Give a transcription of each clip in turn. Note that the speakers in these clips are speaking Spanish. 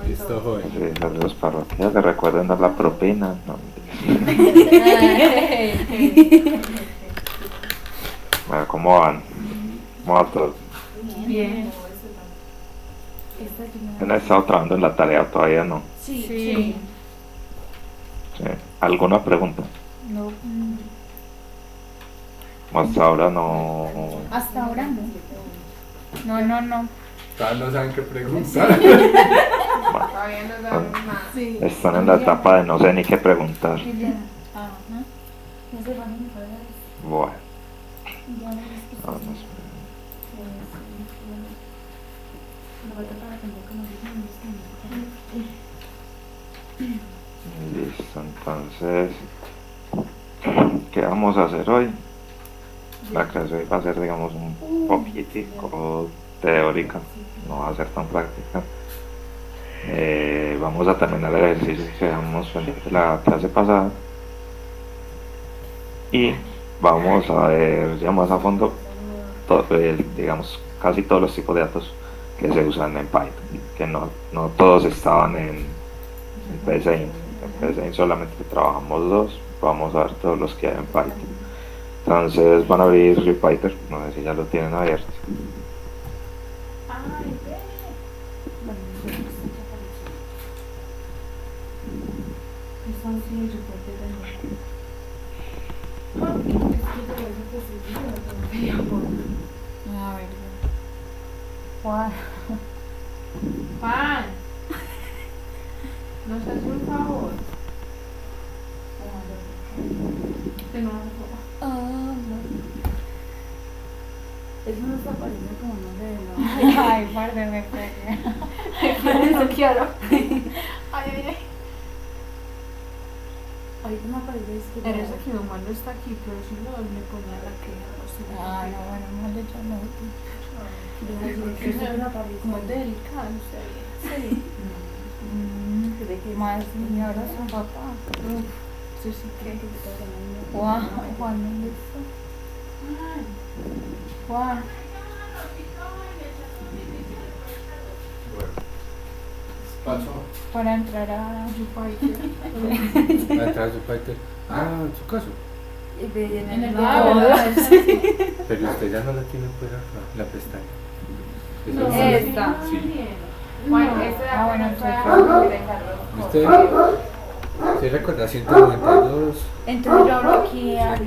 Listo, joven. Sí, saludos parroquiales, recuerden dar la propina. No, bueno, ¿cómo van? ¿Cómo va todo? Bien. ¿Han estado trabajando en la tarea? Todavía no. Sí. Sí. ¿Alguna pregunta? No. Hasta ahora no. Hasta ahora no. No. Todavía no saben qué preguntar. Todavía no sabemos nada. Sí. Están en la etapa de no sé ni qué preguntar. Ajá. Bueno, Bueno, vamos. Listo, entonces, ¿qué vamos a hacer hoy? La clase hoy va a ser, digamos, un poquitico teórica, no va a ser tan práctica. Vamos a terminar el ejercicio que dejamos pendiente la clase pasada y vamos a ver ya más a fondo, digamos, casi todos los tipos de datos que se usan en Python, que no todos estaban en PSIN. En PSIN solamente trabajamos dos, vamos a ver todos los que hay en Python. Entonces van a abrir RePython, no sé si ya lo tienen abierto. A ver. Juan. Juan, nos hace un favor. Que no Eso no está apareciendo como nombre de no. Ay, guarde, me pegué. Eso quiero. Ay. Ahorita me aparece esto. eres aquí, mamá no está aquí, pero si no, le ponía la queja. Ah, no, bueno, no le echo no. Que eso no aparece. Como es delicado, usted. Sí. Más y ahora su papá. Sí, sí, que. Juan, ¿dónde está? Juan. Pasó. Para entrar a Jupiter. Va a entrar a su Python. Ah, en su caso. en el Ah, ¿verdad? Pero usted ya no la tiene pues acá, la pestaña. No, Esa es- esta. Sí. Bueno, ese Ah, bueno, fue entonces- ¿Usted recuerda 192? Entonces yo abro aquí a Eso,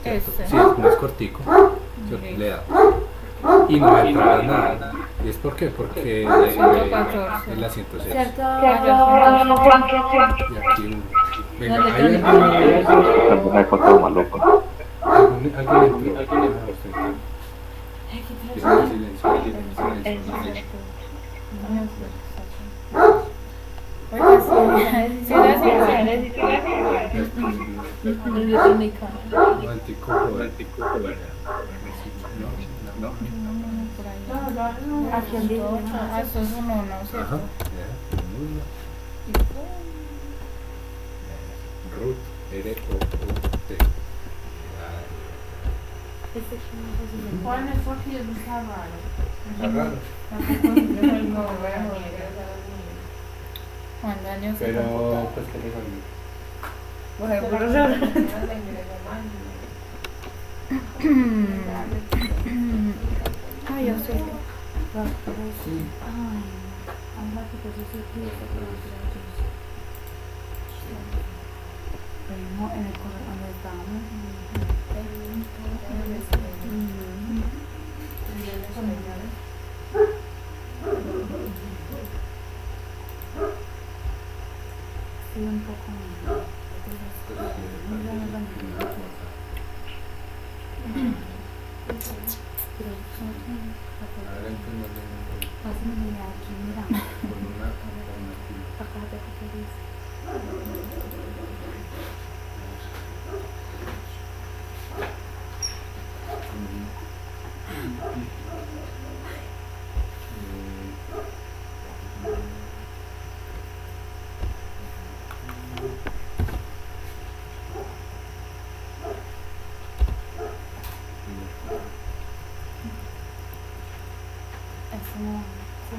este. Este. Sí, es más cortico. Le da. Y no me entrará nada. ¿Y es por qué? Porque 114. es la 106. ¿Cierto? Y aquí uno. Venga, ¿Dónde ¿hay está? Alguna foto maluco. alguien entró? Usted entró. Silencio. Oiga, sí, Anticupo. No. por ahí. Aquí al día. Ah, esto es un 1, Ajá. ¿cierto? Ruth, R-O-U-T. Juan, eso aquí no está raro. Está raro. Juan Daniel se Pero, computador. pues, ¿qué le salió? Bueno, profesor. Ay, yo sé. Sí. Ay, anda que por eso sí, eso por en el correo donde estábamos. Sí, un poco. Ahora entonces Pásame aquí, mira. con una Acá te copias. Aquí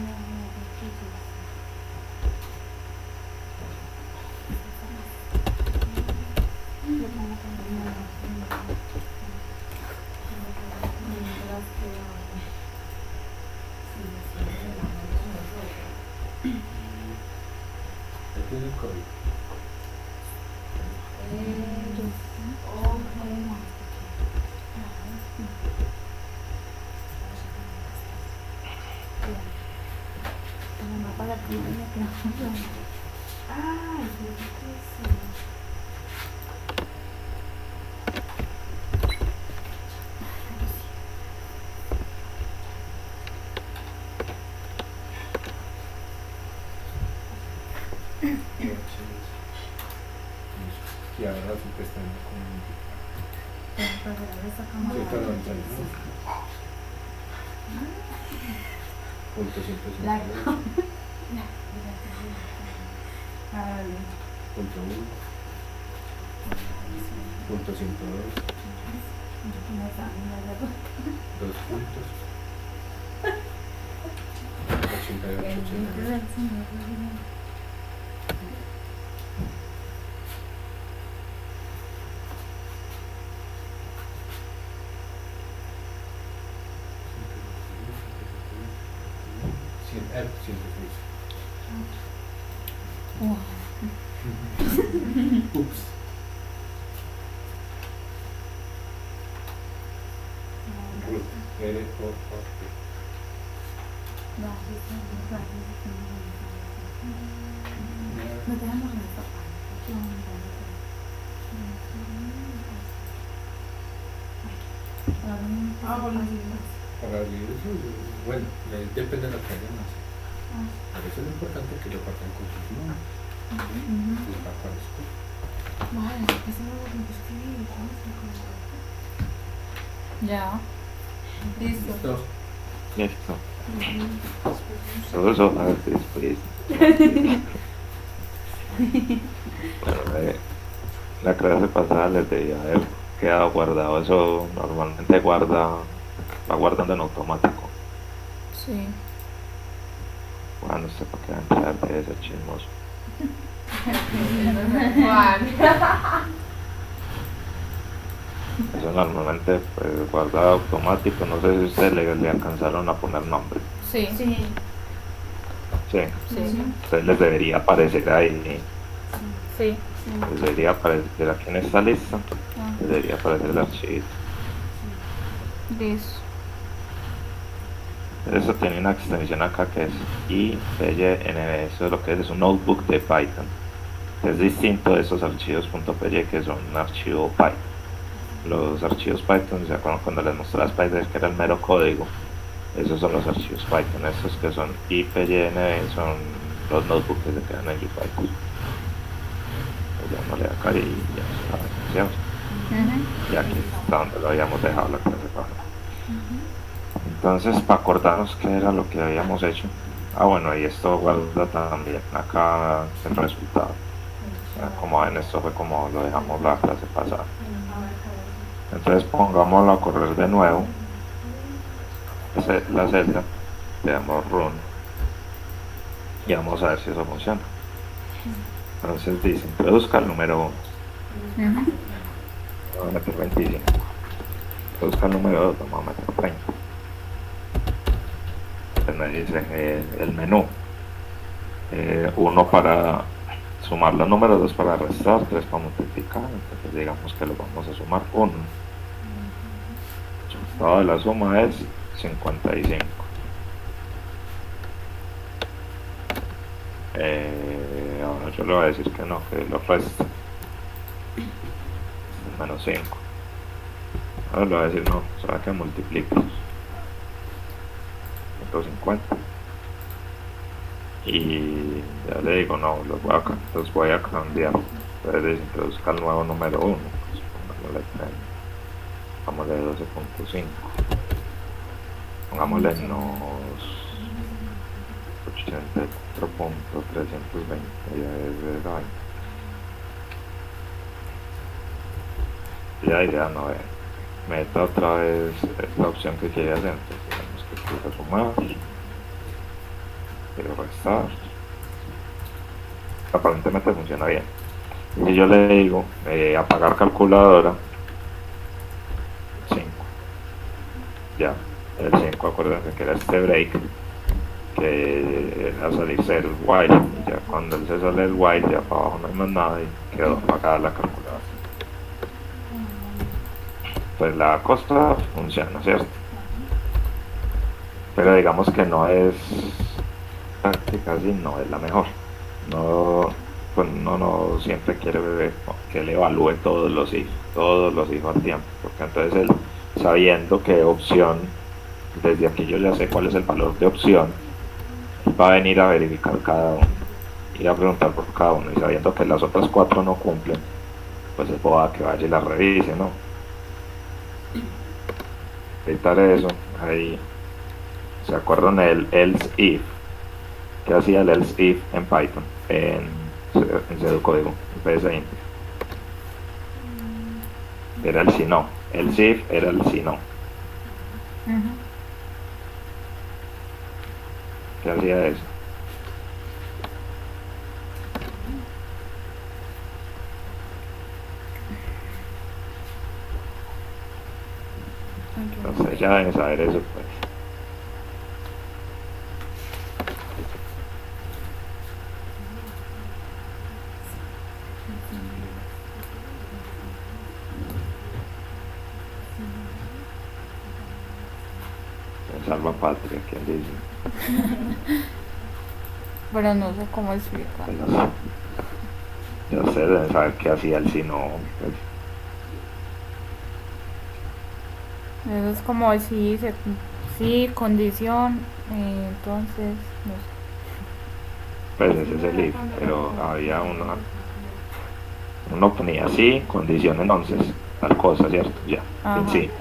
es el código. Y ahora sí que están con... Sí, perdón, ya no. Punto 159. Punto 1. Punto 102. 2 puntos. 88, 89. R106. Ups. R O O P. Para el libro, bueno, depende de lo que hayan más. Por eso es lo importante que lo partan con sus números. Les va a aparecer. Ya. Listo. Listo. Listo. Todo eso a ver después. Bueno, la clase pasada les debía haber quedado guardado. Eso normalmente va guardando en automático. Sí. Bueno, no sé para qué va a entrar de ese chismoso. Eso normalmente pues guarda automático. No sé si ustedes le alcanzaron a poner nombre. Sí. Sí. Sí. Sí. Entonces les debería aparecer ahí. Sí. Les debería aparecer aquí en esta lista. Ah, Les debería aparecer el archivo. listo. Eso tiene una extensión acá que es IPyNB. Eso es lo que es un notebook de Python. Es distinto de esos archivos .py que son un archivo Python. Los archivos Python, ¿se acuerdan cuando les mostré las Python que era el mero código? Esos son los archivos Python. Estos que son IPyNB son los notebooks que se quedan en Python. Llamarle acá y ya está. Y aquí está donde lo habíamos dejado la clase pasada. Entonces, para acordarnos qué era lo que habíamos hecho. Ah, bueno, y esto guarda también acá el resultado. O sea, como ven, esto fue como lo dejamos la clase pasada. Entonces, pongámoslo a correr de nuevo. La celda, le damos run y vamos a ver si eso funciona. Entonces dice, introduzca el número 1. Vamos a meter 25. Introduzca el número 2, vamos a meter 30. Entonces me dice el menú. 1 para sumar los números, 2 para restar, 3 para multiplicar. Entonces digamos que lo vamos a sumar 1. El resultado de la suma es 55. Ahora yo le voy a decir que no, que lo resta. Menos 5. Ahora le voy a decir no, será que multiplica 150. Y ya le digo no, los voy a cambiar. Entonces introduzca el nuevo número 1. Pongámosle 12.5. Pongámosle nos 84.320. Ya no meta otra vez la opción que quiere hacer. Entonces tenemos que sumar Pero restar. Aparentemente funciona bien. Y yo le digo, apagar calculadora, 5. Ya, el 5, acuérdense que era este break, que era salirse del while. Y ya cuando él se sale del while, ya para abajo no hay más nada y quedó apagada la calculadora. Pues la cosa funciona, ¿cierto? Pero digamos que no es práctica, así no es la mejor. No, pues no siempre quiere que le evalúe todos los hijos al tiempo, porque entonces él, sabiendo que opción, desde aquí yo ya sé cuál es el valor de opción, va a venir a verificar cada uno, ir a preguntar por cada uno, y sabiendo que las otras 4 no cumplen, pues es boba que vaya y las revise, ¿no? Evitar eso. Ahí se acuerdan el else if, que hacía el else if en Python, en pseudocódigo, en PSInt. Era el si no, el if era el si no. ¿Qué hacía eso? Entonces ya deben saber eso, pues. Salva patria, ¿quién dice? Pero no sé cómo explicar. Ya ustedes deben saber qué hacía el si no. Pues. Eso es como si sí, condición, entonces, no sé. Pues ese es el if, pero había uno ponía sí, condición entonces, tal cosa, ¿cierto? Ya, Ajá. en sí.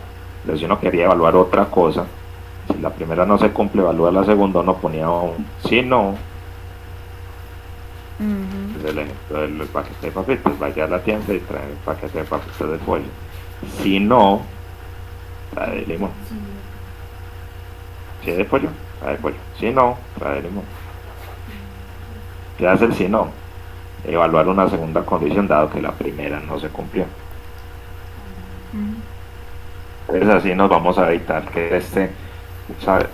Entonces si uno quería evaluar otra cosa, si la primera no se cumple, evalúa la segunda, uno ponía un sí, no. Entonces el ejemplo del paquete de papitas, vaya a la tienda y trae el paquete de papitas de pollo. Si no, trae de limón. Si es de pollo, trae de pollo. Si no, trae de limón. ¿Qué hace el si no? Evaluar una segunda condición dado que la primera no se cumplió. Entonces así nos vamos a evitar que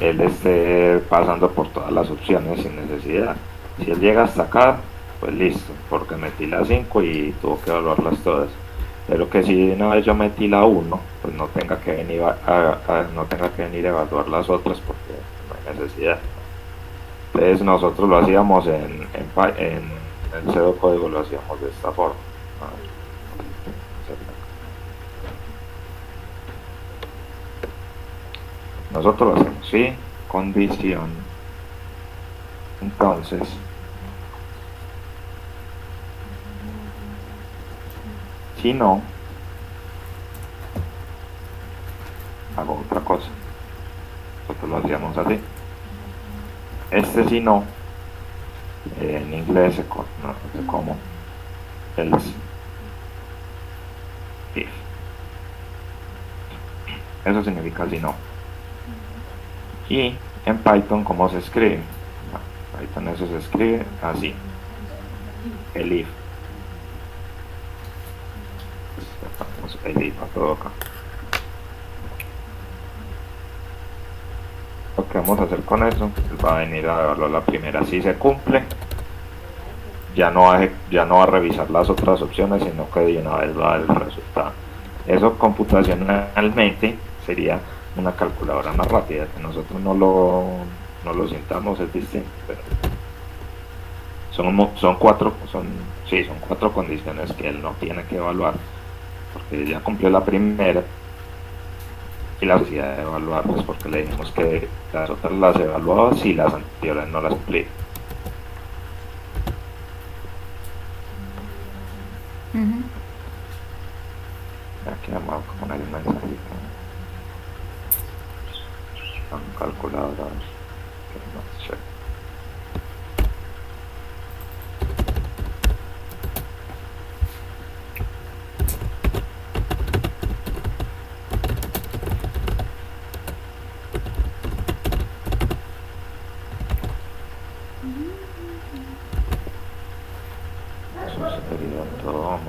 él esté pasando por todas las opciones sin necesidad. Si él llega hasta acá, pues listo, porque metí la 5 y tuvo que evaluarlas todas. Pero que si una vez yo metí la 1, pues no tenga que venir a evaluar las otras porque no hay necesidad. Entonces nosotros lo hacíamos en el pseudocódigo, lo hacíamos de esta forma. Nosotros lo hacemos, ¿sí? Condición. Entonces, si no, hago otra cosa. Nosotros lo hacíamos así. Este si no, en inglés se conoce como else if. Eso significa si no. Y en Python, ¿cómo se escribe? En Python eso se escribe así, el if. Pues, el if a todo acá. Lo que vamos a hacer con eso, pues va a venir a evaluar la primera. Si se cumple, ya no va a revisar las otras opciones, sino que de una vez va a dar el resultado. Eso computacionalmente sería una calculadora más rápida, que nosotros no lo sintamos, es distinto, pero son cuatro condiciones que él no tiene que evaluar, porque ya cumplió la primera y la necesidad de evaluarlas, porque le dijimos que las otras las evaluaba si las anteriores no las cumplía. Aquí vamos a poner un mensajito. Calculadora.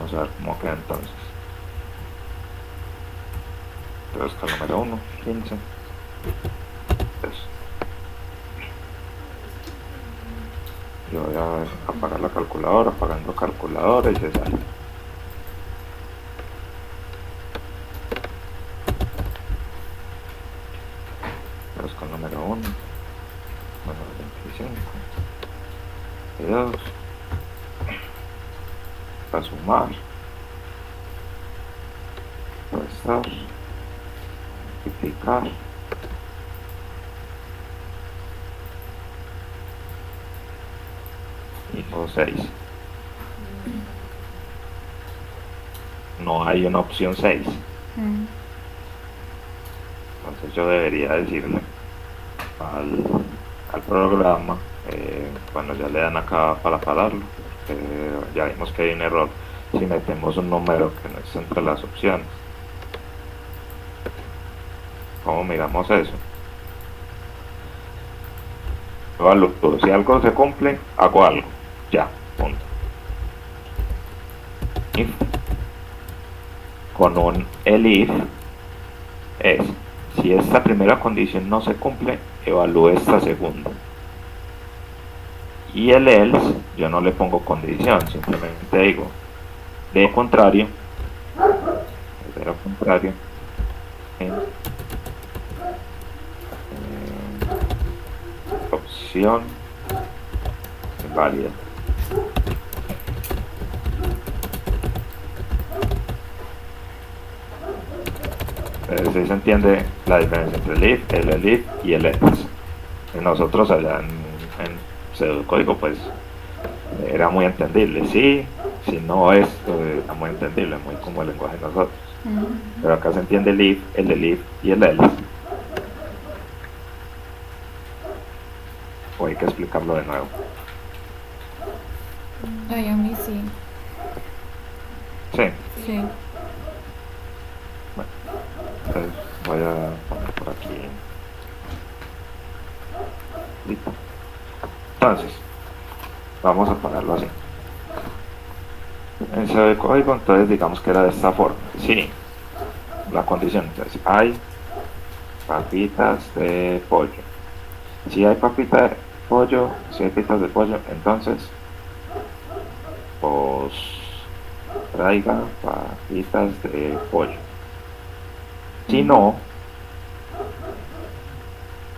Vamos a ver cómo queda entonces. Entonces, con el número 1, 15. Eso. Yo voy a apagar la calculadora, apagando calculadora y se sale. Entonces, con el número 1, bueno, 25, 22. Para sumar, restar, multiplicar, y todo 6. No hay una opción 6. Mm. Entonces yo debería decirle al programa, bueno, ya le dan acá para pararlo, ya vimos que hay un error si metemos un número que no es entre las opciones. ¿Cómo miramos eso? Evalúo, si algo se cumple, hago algo, ya, punto. If, con un elif es, si esta primera condición no se cumple, evalúe esta segunda. Y el else, yo no le pongo condición, simplemente digo, de lo contrario, opción válida. ¿Sí se entiende la diferencia entre el elif y el else? Nosotros allá en pseudocódigo pues era muy entendible, sí, si no es, era muy entendible, muy como el lenguaje de nosotros. Pero acá se entiende el if, el elif y el else. O hay que explicarlo de nuevo. Ay, a mí sí. Sí. Sí. Bueno, entonces voy a poner por aquí. Listo. Entonces, vamos a ponerlo así. En ese código, entonces digamos que era de esta forma. Sí, la condición. Entonces, hay papitas de pollo. Si hay papitas de pollo, si hay papitas de pollo, entonces, pues traiga papitas de pollo. Si no,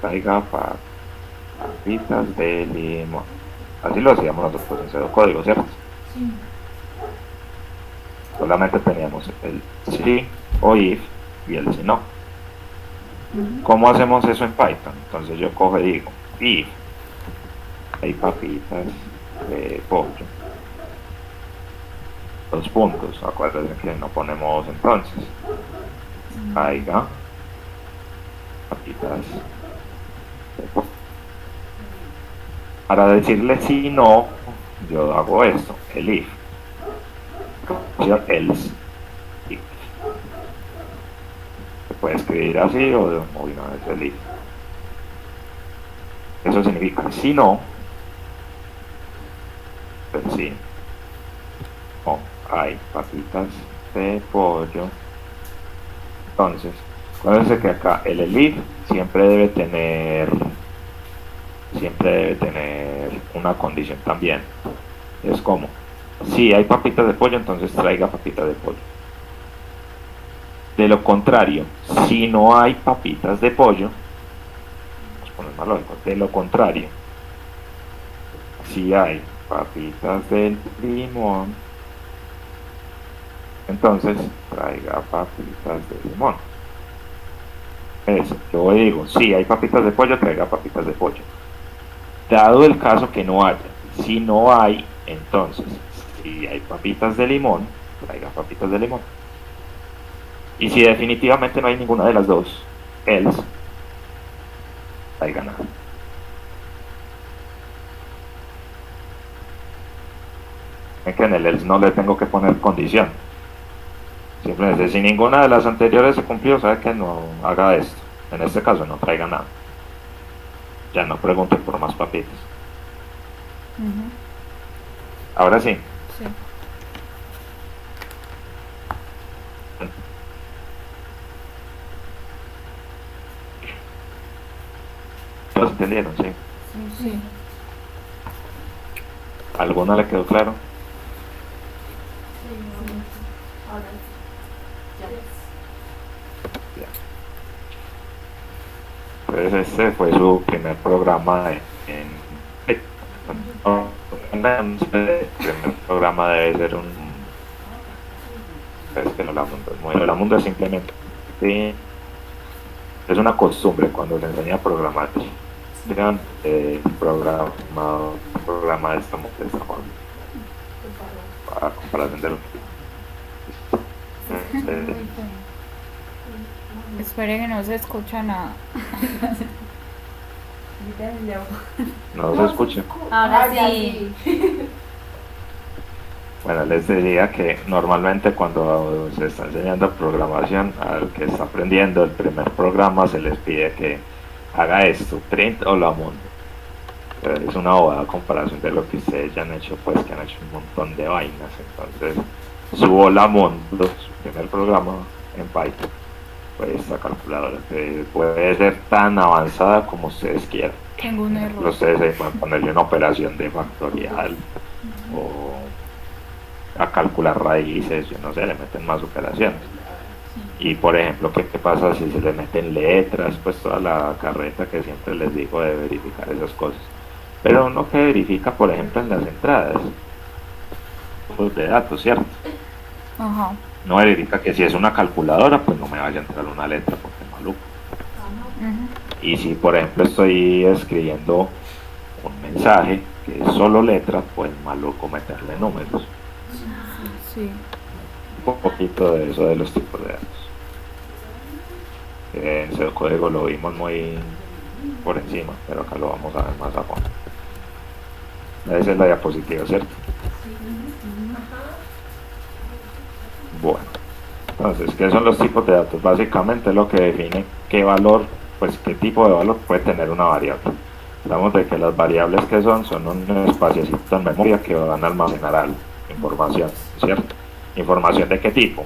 traiga papitas de limón. Así lo hacíamos nosotros en pseudocódigo, ¿cierto? Sí. Solamente teníamos el si o if y el si no. ¿Cómo hacemos eso en Python? Entonces yo cojo y digo, if hay papitas de pollo, 2 puntos, acuérdense que no ponemos entonces, haya papitas de pollo. Para decirle si no, yo hago esto, el if, else, if. Se puede escribir así o de una vez el if. Eso significa si no, pues sí, no hay papitas de pollo. Entonces, acuérdense que acá el elif siempre debe tener una condición también. Es como, si hay papitas de pollo, entonces traiga papitas de pollo. De lo contrario, si no hay papitas de pollo, vamos a poner más lógico, de lo contrario, si hay papitas de limón, entonces traiga papitas de limón. Eso, yo digo, si hay papitas de pollo, traiga papitas de pollo. Dado el caso que no haya, si no hay, entonces, si hay papitas de limón, traiga papitas de limón. Y si definitivamente no hay ninguna de las dos, else, traiga nada. Es que en el else no le tengo que poner condición. Simplemente, si ninguna de las anteriores se cumplió, sabe que no haga esto. En este caso, no traiga nada. Ya no pregunte por más papitas. Ahora sí. Sí. ¿Todos entendieron? Sí. Sí. ¿Alguna le quedó claro? Sí, ahora sí. Ya ves. Pues este fue su primer programa el primer programa debe ser es que no la mundo es muy, la mundo es simplemente sí, es una costumbre cuando se enseña a programar programa de esta forma para comparación de lo que Espere que no se escucha nada. no se escucha. Ahora sí. Bueno, les decía que normalmente cuando se está enseñando programación, al que está aprendiendo el primer programa se les pide que haga esto, print o la mundo. Es una bobada comparación de lo que ustedes ya han hecho, pues que han hecho un montón de vainas. Entonces, su la mundo, su primer programa en Python, pues esta calculadora que puede ser tan avanzada como ustedes quieran. Tengo un error. Ustedes ahí pueden ponerle una operación de factorial o a calcular raíces, yo no sé, le meten más operaciones. Y por ejemplo, ¿qué pasa si se le meten letras? Pues toda la carreta que siempre les digo de verificar esas cosas. Pero uno que verifica, por ejemplo, en las entradas pues de datos, ¿cierto? Ajá. No verifica que si es una calculadora, pues no me vaya a entrar una letra porque es maluco. Y si por ejemplo estoy escribiendo un mensaje que es solo letra, pues maluco meterle números. Sí. Un poquito de eso de los tipos de datos. En ese código lo vimos muy por encima, pero acá lo vamos a ver más a fondo. Esa es la diapositiva, ¿cierto? Bueno, entonces, ¿qué son los tipos de datos? Básicamente lo que define qué valor, pues qué tipo de valor puede tener una variable. Hablamos de que las variables que son un espaciocito en memoria que van a almacenar algo, información, ¿cierto? ¿Información de qué tipo?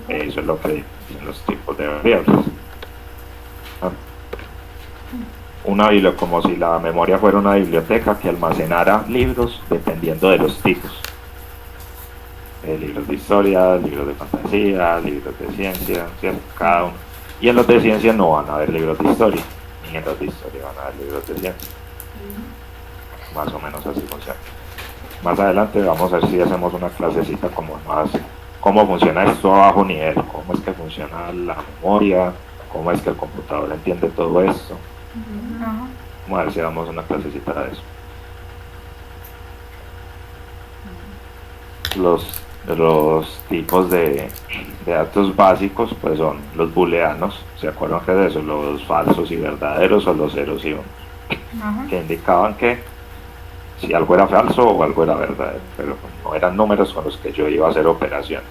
Eso es lo que dicen los tipos de variables. Como si la memoria fuera una biblioteca que almacenara libros dependiendo de los tipos. Libros de historia, libros de fantasía, libros de ciencia, ¿cierto? Cada uno. Y en los de ciencia no van a haber libros de historia, ni en los de historia van a haber libros de ciencia. Más o menos así funciona. Más adelante vamos a ver si hacemos una clasecita como más cómo funciona esto a bajo nivel, cómo es que funciona la memoria, cómo es que el computador entiende todo esto. Vamos a ver si damos una clasecita de eso. Los tipos de datos básicos pues son los booleanos, ¿se acuerdan que es eso? Los falsos y verdaderos o los ceros y unos, que indicaban que si algo era falso o algo era verdadero, pero no eran números con los que yo iba a hacer operaciones,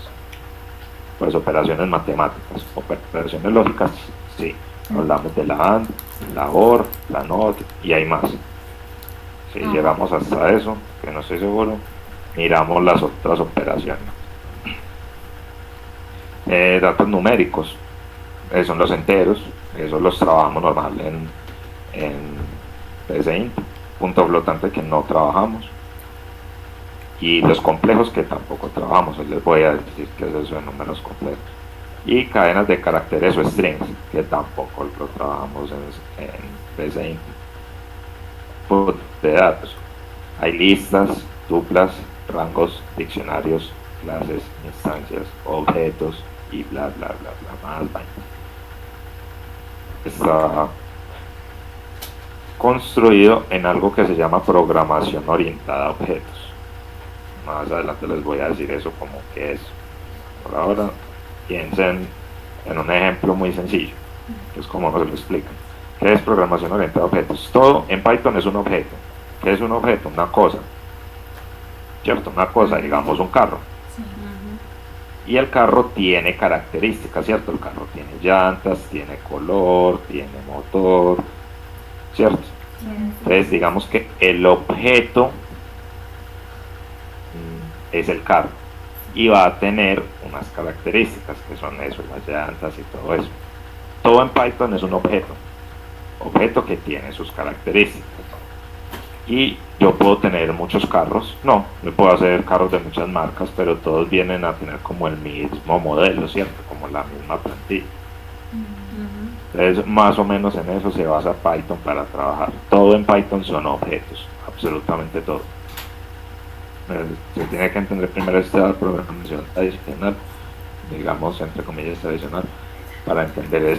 pues operaciones matemáticas, operaciones lógicas, sí, hablamos de la AND, la OR, la NOT y hay más. Si llegamos hasta eso, que no estoy seguro, miramos las otras operaciones. Datos numéricos, son los enteros, esos los trabajamos normal en PCInt, punto flotante que no trabajamos, y los complejos que tampoco trabajamos, les voy a decir que es eso de números complejos, y cadenas de caracteres o strings que tampoco lo trabajamos en PCInt. De datos, hay listas, tuplas, rangos, diccionarios, clases, instancias, objetos y bla bla bla bla más vainas. Está construido en algo que se llama programación orientada a objetos. Más adelante les voy a decir eso como que es. Por ahora piensen en un ejemplo muy sencillo, que es como nos lo explican. ¿Qué es programación orientada a objetos? Todo en Python es un objeto. ¿Qué es un objeto? Una cosa, ¿cierto? Una cosa, digamos un carro. Y el carro tiene características, ¿cierto? El carro tiene llantas, tiene color, tiene motor, ¿cierto? Entonces digamos que el objeto es el carro y va a tener unas características que son eso, las llantas y todo eso. Todo en Python es un objeto. objeto que tiene sus características. Y yo puedo tener muchos carros, no, yo puedo hacer carros de muchas marcas, pero todos vienen a tener como el mismo modelo, ¿cierto? Como la misma plantilla. Entonces, más o menos en eso se basa Python para trabajar. Todo en Python son objetos, absolutamente todo. Se tiene que entender primero esta programación adicional, digamos, entre comillas, tradicional, para entender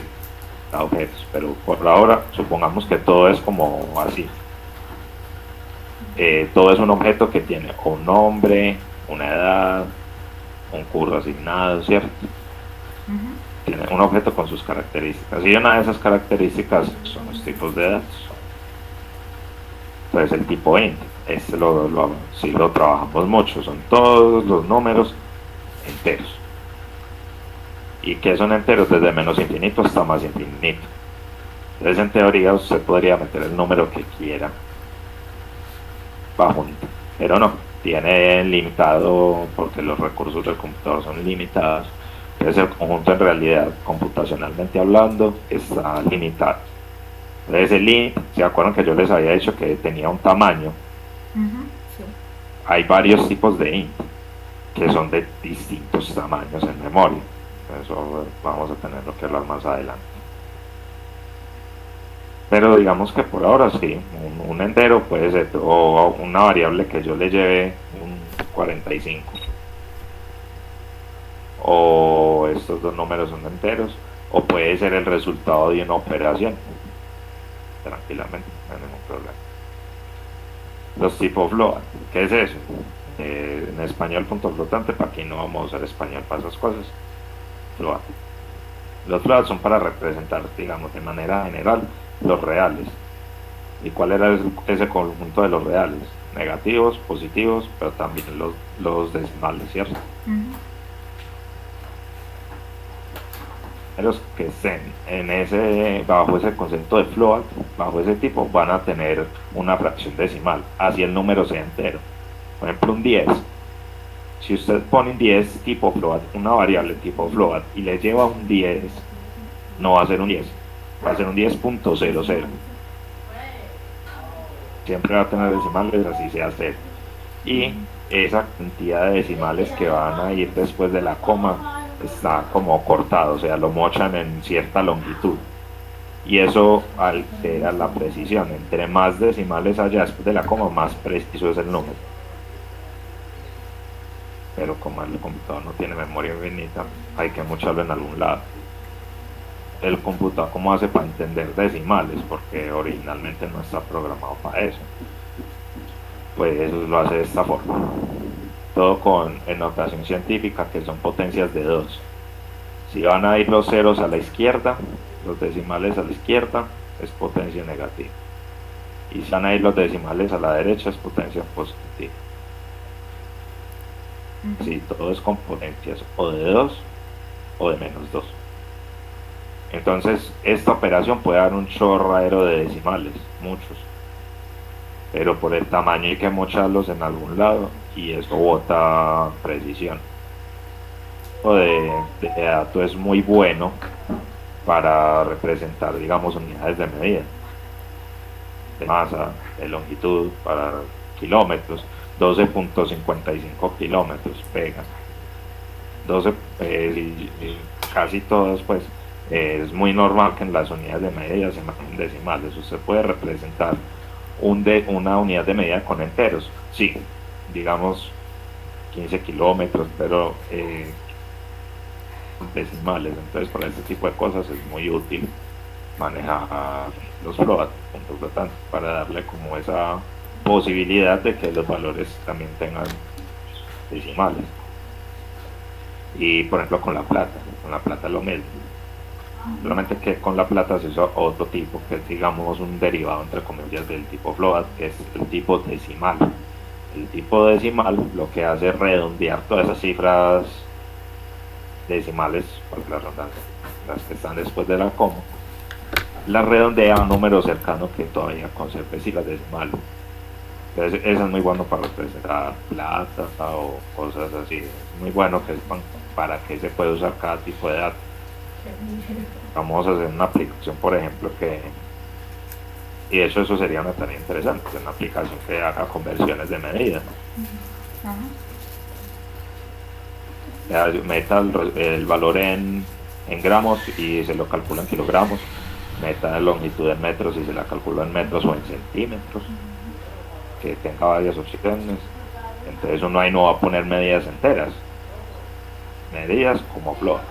objetos. Pero por ahora, supongamos que todo es como así. Todo es un objeto que tiene un nombre, una edad, un curso asignado, ¿cierto? Tiene un objeto con sus características, y una de esas características son los tipos de datos. Entonces el tipo int, sí lo trabajamos mucho, son todos los números enteros. ¿Y qué son enteros? Desde menos infinito hasta más infinito. Entonces en teoría usted podría meter el número que quiera bajo un int, pero no, tiene limitado porque los recursos del computador son limitados. Entonces el conjunto en realidad, computacionalmente hablando, está limitado. Entonces el int, ¿se acuerdan que yo les había dicho que tenía un tamaño? Sí. Hay varios tipos de int que son de distintos tamaños en memoria. Eso vamos a tener que hablar más adelante. Pero digamos que por ahora sí, un entero puede ser, o una variable que yo le lleve un 45. O estos dos números son enteros, o puede ser el resultado de una operación, tranquilamente, no hay ningún problema. Los tipos float, ¿qué es eso? En español punto flotante, para aquí no vamos a usar español para esas cosas. Float. Los float son para representar, digamos, de manera general, los reales. ¿Y cuál era ese conjunto de los reales? Negativos, positivos, pero también los decimales, ¿cierto? Los que estén bajo ese concepto de float, bajo ese tipo, van a tener una fracción decimal, así el número sea entero. Por ejemplo, un 10. Si usted pone un 10 tipo float, una variable tipo float, y le lleva un 10, no va a ser un 10, va a ser un 10.00. Siempre va a tener decimales, así sea 0. Y esa cantidad de decimales que van a ir después de la coma está como cortado, o sea, lo mochan en cierta longitud, y eso altera la precisión. Entre más decimales haya después de la coma, más preciso es el número. Pero como el computador no tiene memoria infinita, hay que mocharlo en algún lado. El computador, ¿cómo hace para entender decimales? Porque originalmente no está programado para eso. Pues lo hace de esta forma. Todo en notación científica, que son potencias de 2. Si van a ir los ceros a la izquierda, los decimales a la izquierda, es potencia negativa. Y si van a ir los decimales a la derecha, es potencia positiva. Si todo es con potencias o de 2 o de menos 2. Entonces, esta operación puede dar un chorradero de decimales, muchos. Pero por el tamaño hay que mocharlos en algún lado, y eso bota precisión. De dato es muy bueno para representar, digamos, unidades de medida, de masa, de longitud, para kilómetros. 12.55 kilómetros pega. 12, casi todos, pues, es muy normal que en las unidades de medida se manejen decimales. Usted puede representar una unidad de medida con enteros, sí, digamos 15 kilómetros, pero decimales. Entonces, para este tipo de cosas es muy útil manejar los float, puntos flotantes, para darle como esa posibilidad de que los valores también tengan decimales. Y por ejemplo con la plata es lo mismo, solamente que con la plata se usa otro tipo, que es, digamos, un derivado entre comillas del tipo float, que es el tipo decimal. El tipo decimal lo que hace es redondear todas esas cifras decimales, por la redundancia, las que están después de la coma, las redondea a un número cercano que todavía conserve cifras decimales. Entonces eso es muy bueno para representar plata o cosas así. Es muy bueno que sepan para qué se puede usar cada tipo de datos. Vamos a hacer una aplicación, por ejemplo, que Y de hecho eso sería una tarea interesante, una aplicación que haga conversiones de medida. Ajá. Ya, meta el valor en gramos y se lo calcula en kilogramos, meta la longitud en metros y se la calcula en metros o en centímetros, que tenga varias opciones. Entonces uno ahí no va a poner medidas enteras, medidas como flor.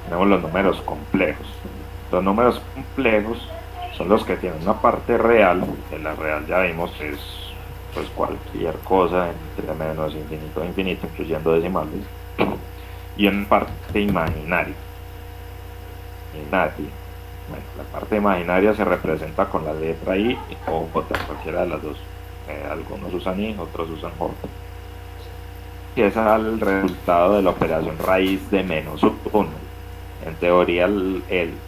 Tenemos los números complejos. Los números complejos son los que tienen una parte real, que la real ya vimos es pues cualquier cosa entre menos infinito e infinito, incluyendo decimales, y una parte imaginaria. Bueno, la parte imaginaria se representa con la letra I o J, cualquiera de las dos. Algunos usan I, otros usan J. Y ese es el resultado de la operación raíz de menos 1. En teoría,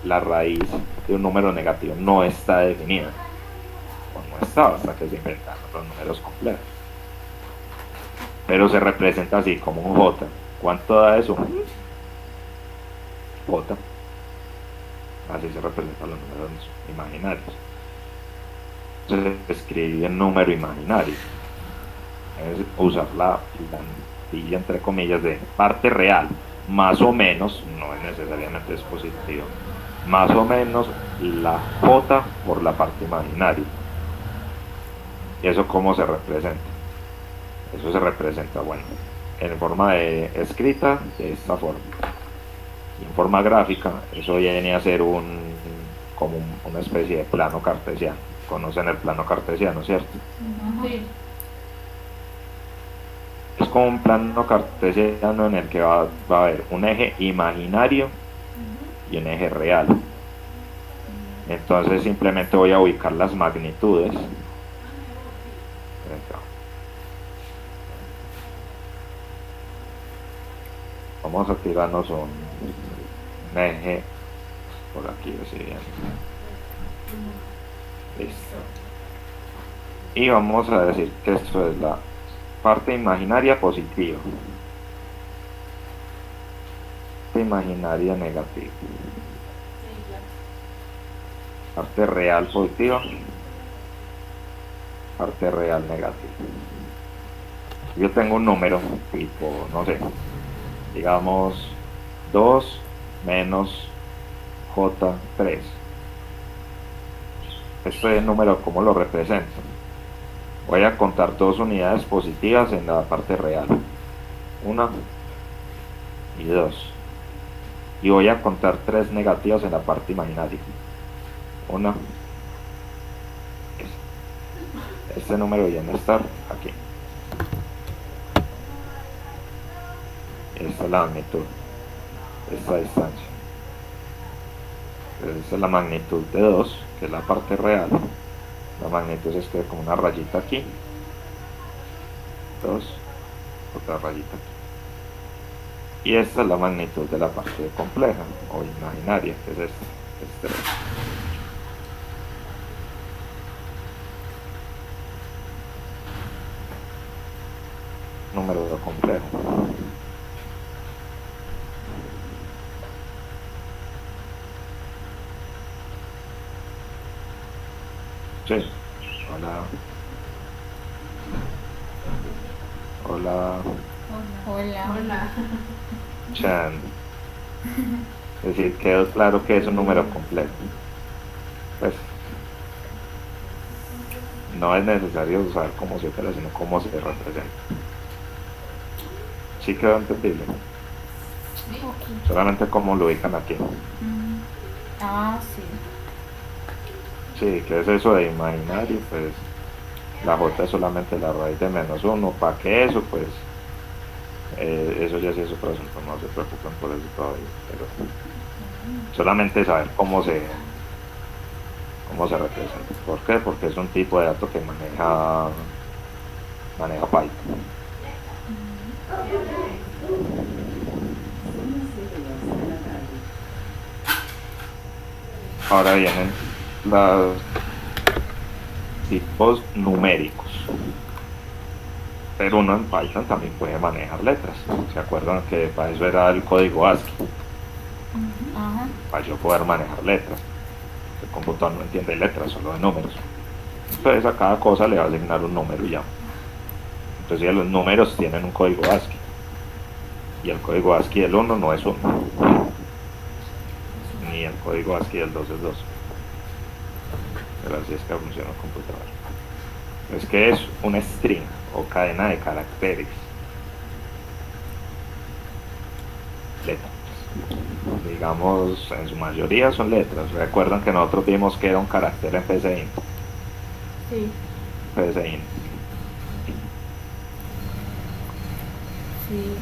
la raíz de un número negativo no está definida. O no estaba hasta que se inventaron los números complejos. Pero se representa así, como un J. ¿Cuánto da eso? J. Así se representan los números imaginarios. Entonces se escribe el número imaginario. Es usar la plantilla, entre comillas, de parte real, más o menos, no es necesariamente es positivo, más o menos la J por la parte imaginaria. ¿Y eso cómo se representa? Eso se representa, bueno, en forma de escrita, de esta forma. Y en forma gráfica, eso viene a ser como una especie de plano cartesiano. ¿Conocen el plano cartesiano, cierto? Sí. Es como un plano cartesiano en el que va a haber un eje imaginario y un eje real. Entonces simplemente voy a ubicar las magnitudes. Vamos a tirarnos un eje por aquí, así bien. Listo. Y vamos a decir que esto es la parte imaginaria positiva, parte imaginaria negativa, parte real positiva, parte real negativa. Yo tengo un número tipo, no sé, digamos 2 menos J3. Este número, ¿cómo lo represento? Voy a contar 2 unidades positivas en la parte real, 1 y 2, y voy a contar 3 negativas en la parte imaginaria, 1. Este número viene a estar aquí. Esta es la magnitud, esta distancia. Esta es la magnitud de 2, que es la parte real. La magnitud es que como una rayita aquí, 2, otra rayita aquí. Y esta es la magnitud de la parte compleja o imaginaria, que es este. Número complejo. Sí. Hola. Hola. Hola. Hola. Chan. Es decir, quedó claro que es un número complejo. Pues no es necesario saber cómo se opera, sino cómo se representa. Sí quedó entendible. Solamente cómo lo ubican aquí. Ah, sí. Sí, ¿qué es eso de imaginario? Pues la J es solamente la raíz de menos 1. ¿Para qué eso? Pues eso ya sí es otro asunto, no se preocupen por eso todavía. Pero solamente saber cómo se representa. ¿Por qué? Porque es un tipo de dato que maneja Python. Ahora vienen los tipos numéricos, pero uno en Python también puede manejar letras. ¿Se acuerdan que para eso era el código ASCII? Ajá. para yo poder manejar letras. El computador no entiende letras, solo de números. Entonces a cada cosa le va a asignar un número y ya. Entonces ya los números tienen un código ASCII. Y el código ASCII del 1 no es 1. Ni el código ASCII del 2 es 2. Pero así es que funciona el computador. Es que es un string o cadena de caracteres. Letras. Digamos, en su mayoría son letras. Recuerdan que nosotros vimos que era un carácter en PCInt. Sí. PCInt. Sí.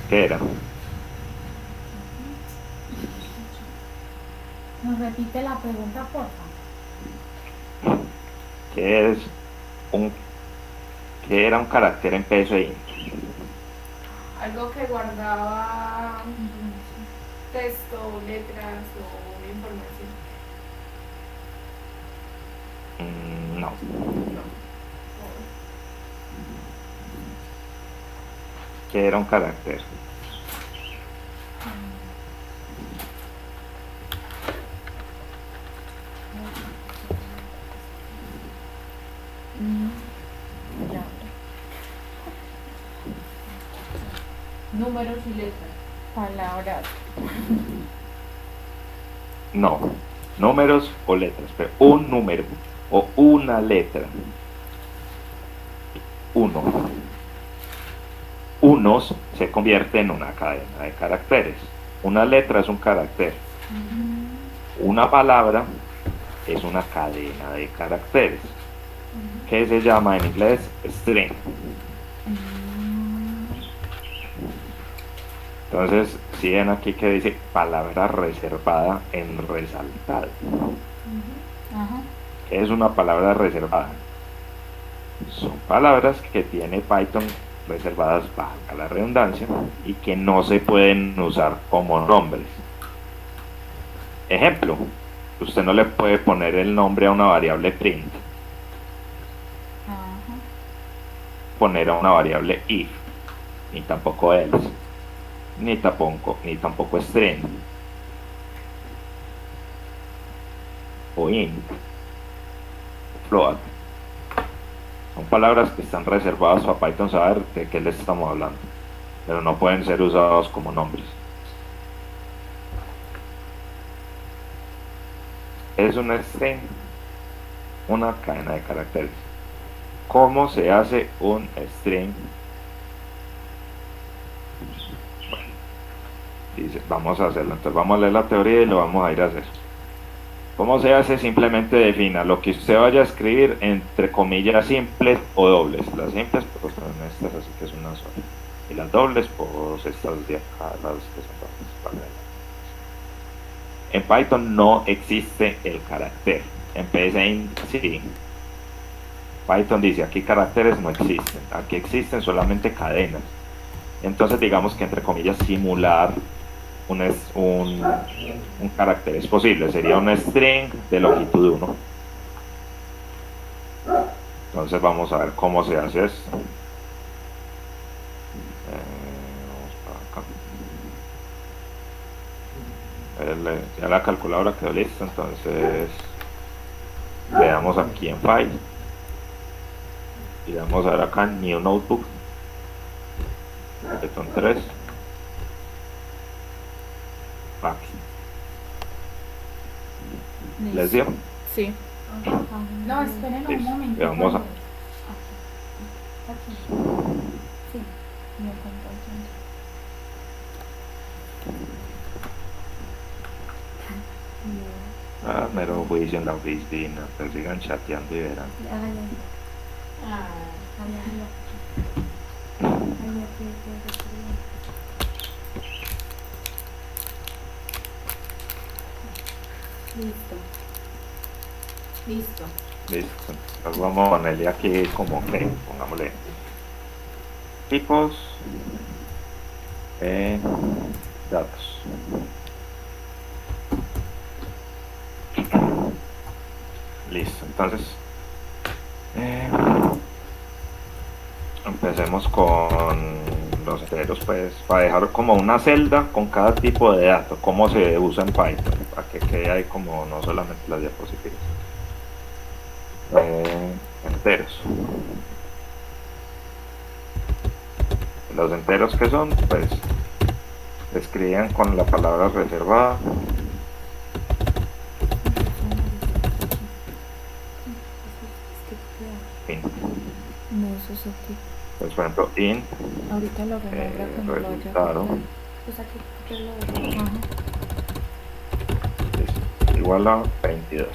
¿Qué era? ¿Nos repite la pregunta, porfa? ¿Qué es un qué era un carácter en PCInt? Algo que guardaba texto, letras o información. No. ¿Qué era un carácter? Ya. Números y letras. Palabras. No. Números o letras, pero un número o una letra. Uno. Unos se convierte en una cadena de caracteres. Una letra es un carácter. Una palabra es una cadena de caracteres. ¿Qué se llama en inglés? String. Entonces, si ven aquí que dice palabra reservada en resaltado. Ajá. ¿Qué es una palabra reservada? Son palabras que tiene Python reservadas, bajo la redundancia, y que no se pueden usar como nombres. Ejemplo, usted no le puede poner el nombre a una variable print, Ajá. poner a una variable if, ni tampoco else, ni tampoco string o int, float. Son palabras que están reservadas para Python saber de qué les estamos hablando, pero no pueden ser usados como nombres. Es un string, una cadena de caracteres. ¿Cómo se hace un string? Bueno, dice, vamos a hacerlo. Entonces vamos a leer la teoría y lo vamos a ir a hacer. ¿Cómo se hace? Simplemente defina lo que usted vaya a escribir entre comillas simples o dobles. Las simples pues son estas, así que es una sola. Y las dobles pues estas de acá, las que son dobles. En Python no existe el carácter. En PSInt sí. Python dice aquí caracteres no existen. Aquí existen solamente cadenas. Entonces digamos que entre comillas simular un carácter es posible, sería un string de longitud 1. Entonces vamos a ver cómo se hace esto. Vamos para acá. Ya la calculadora quedó lista, entonces le damos aquí en File y vamos a ver acá en New Notebook, Python 3. Aquí. ¿Les dio? Sí. No, esperen un Listo. momento. Y vamos a... Aquí. Sí. Me contó mero juicio en la oficina, pues sigan chateando y verán. Listo. Listo. Entonces vamos a ponerle aquí como que, pongámosle tipos datos. Listo, entonces empecemos con los enteros, pues, para dejar como una celda con cada tipo de dato, cómo se usa en Python, para que quede ahí como no solamente las diapositivas. Enteros. Los enteros que son, pues, se escriben con la palabra reservada. Int. No, eso es aquí. Pues, por ejemplo, int Ahorita lo renombra cuando lo vaya a resultado cortar. Pues aquí te lo Ajá. es igual a 22.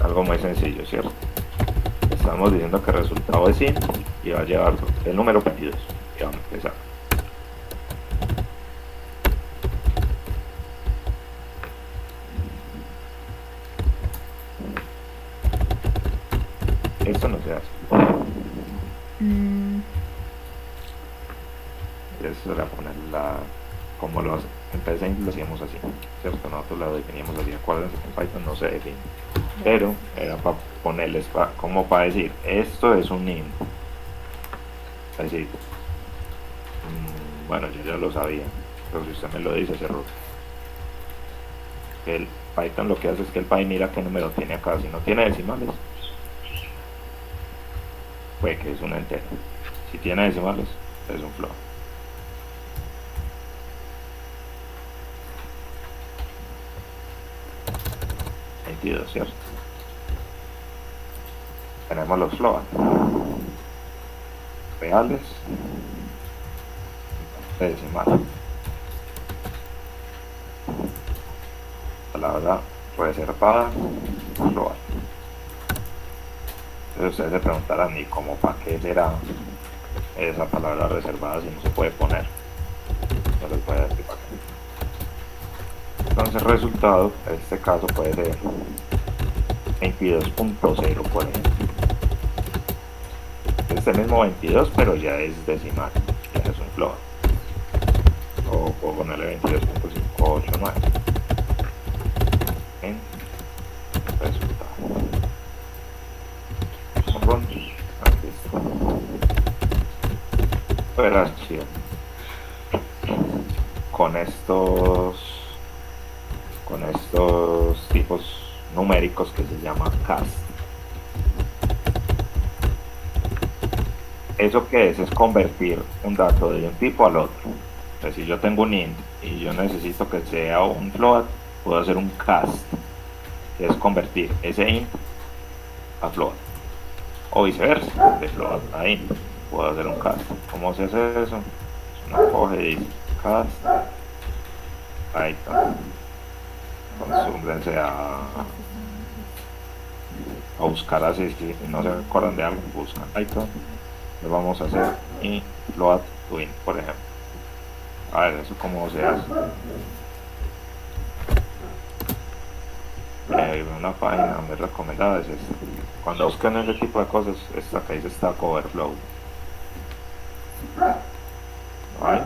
Algo muy sencillo, ¿cierto? Estamos diciendo que el resultado es int y va a llevar el número 22. Y vamos a empezar. Esto no se hace. Eso era ponerla como lo hace. En PSInt lo hacíamos así, ¿cierto? Nosotros lo definíamos así. Acuérdense que en Python no se define. Pero era para ponerles, como para decir, esto es un int. Es decir, bueno, yo ya lo sabía, pero si usted me lo dice, es error. El Python lo que hace es que el Py mira qué número tiene acá. Si no tiene decimales, puede que es un entero. Si tiene decimales, es un float. ¿Cierto? Tenemos los float reales, decimal, palabra reservada, float. Entonces ustedes se preguntarán, ¿y cómo para qué será esa palabra reservada si no se puede poner? No les voy a decir para qué. Entonces el resultado, en este caso, puede ser 22.0, por ejemplo. Es el mismo 22, pero ya es decimal, ya es un float. O puedo ponerle 22.589 en resultado. Aquí está. Operación con estos tipos numéricos que se llama cast. ¿Eso qué es? Es convertir un dato de un tipo al otro. Entonces, si yo tengo un int y yo necesito que sea un float, puedo hacer un cast, que es convertir ese int a float, o viceversa, de float a int. Puedo hacer un cast. ¿Cómo se hace eso? Uno coge y dice cast Python. Acostúmbrense a buscar así, si no se acuerdan de algo, buscan Python. Lo vamos a hacer y float to int, por ejemplo. A ver, eso cómo se hace. Una página muy recomendada es esta. Cuando buscan ese tipo de cosas, esta que dice Stack Overflow. ¿Vale?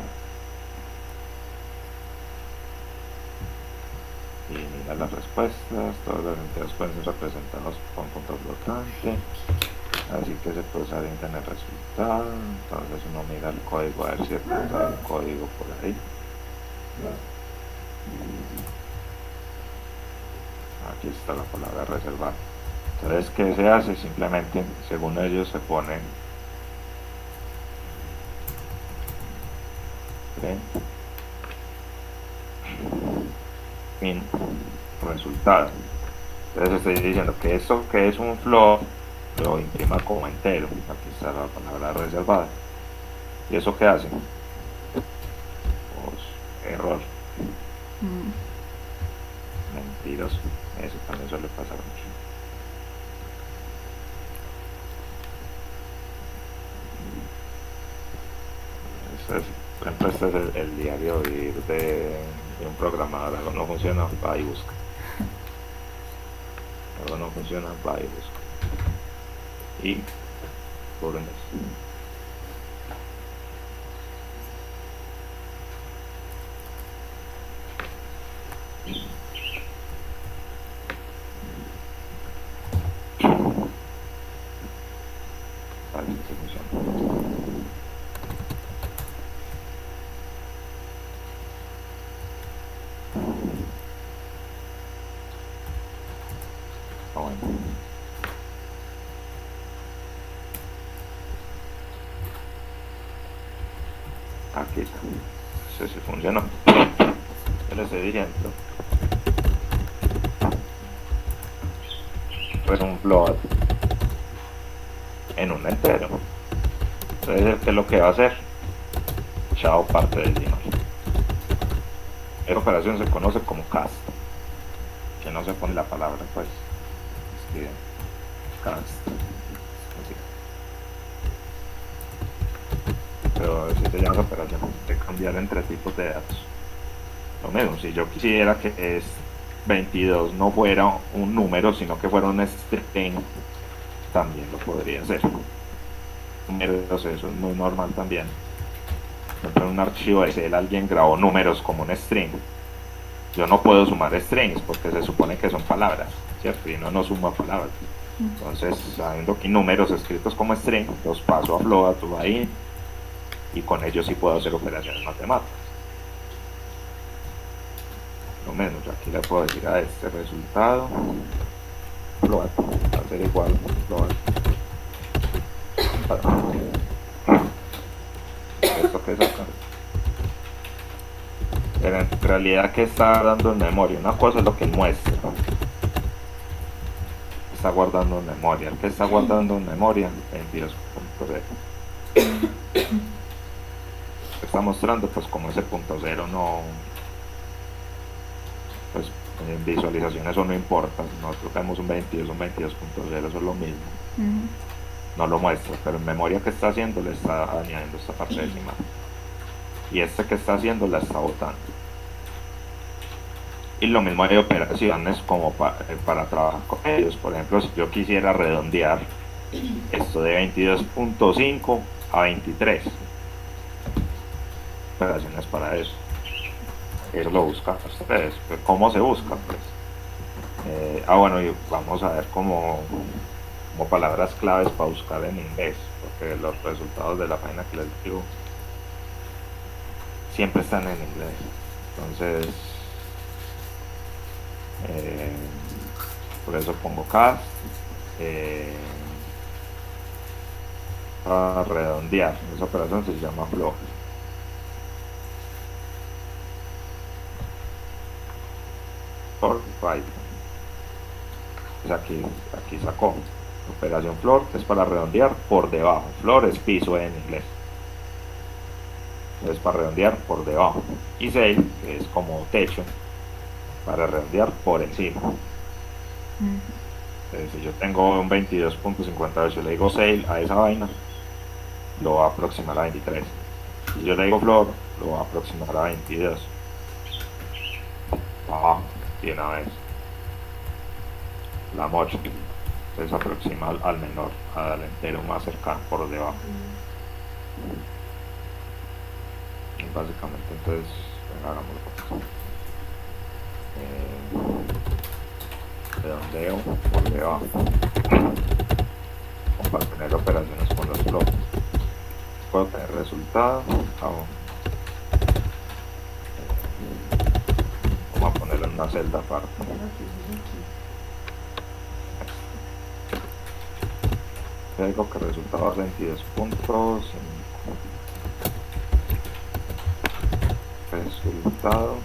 Y mira las respuestas, todos los enteros pueden ser representados con punto flotante, así que se puede usar internet resultado. Entonces uno mira el código a ver si puede usar el código por ahí. Aquí está la palabra reservar. Entonces, ¿qué se hace? Simplemente, según ellos, se pone fin resultado. Entonces estoy diciendo que esto que es un float lo imprima como entero. Aquí está la palabra reservada. ¿Y eso qué hace? Pues error. Mentiroso. Eso también suele pasar mucho. Por ejemplo, este es el diario vivir de un programador. Algo no funciona, va y busca. Algo no funciona, va y busca. Y por eso. Sí funciona. Ah, bueno. Aquí está. Sí, sí funcionó. Yo le estoy diciendo. Pues un float en un entero. Entonces, ¿qué es lo que va a hacer? Chao parte decimal. Esta operación se conoce como cast. Que no se pone la palabra, pues. Escribe cast. Así. Pero si se llama operación de cambiar entre tipos de datos. Lo mismo, si yo quisiera que es 22 no fuera un número, sino que fuera un string, también lo podría hacer. Números, eso es muy normal también. En un archivo Excel alguien grabó números como un string. Yo no puedo sumar strings porque se supone que son palabras, ¿cierto? Y no suma palabras. Entonces, sabiendo que números escritos como string, los paso a float o ahí, y con ellos sí puedo hacer operaciones matemáticas. Lo mismo, yo aquí le puedo decir a este resultado float va a ser igual float. Esto que saca. Pero en realidad, ¿qué está dando en memoria? Una cosa es lo que muestra. Está guardando en memoria. El que está guardando en memoria, 22.0. Está mostrando, pues como ese punto cero no, pues en visualización eso no importa. Nosotros tenemos un 22, un 22.0, eso es lo mismo. No lo muestra, pero en memoria que está haciendo le está añadiendo esta parte decimal. Y este que está haciendo la está botando. Y lo mismo hay operaciones como para trabajar con ellos. Por ejemplo, si yo quisiera redondear esto de 22.5 a 23, operaciones para eso. Eso lo buscan ustedes. ¿Cómo se busca? Pues bueno, y vamos a ver como palabras claves para buscar en inglés, porque los resultados de la página que les digo siempre están en inglés. Entonces por eso pongo cast para redondear. Esa operación se llama float. For Python. Pues aquí sacó operación floor, es para redondear por debajo. Floor es piso en inglés, es para redondear por debajo. Y sail, que es como techo, para redondear por encima. Entonces, si yo tengo un 22.58 le digo sail a esa vaina, lo va a aproximar a 23. Si yo le digo floor, lo va a aproximar a 22. Y una vez la mocha es aproxima al menor, al entero más cercano por debajo. Y básicamente, entonces hagámoslo. Redondeo por debajo para tener operaciones con los blocos. Puedo tener resultado. Vamos a ponerlo en una celda aparte. Ya digo que el resultado es 22.5. Resultado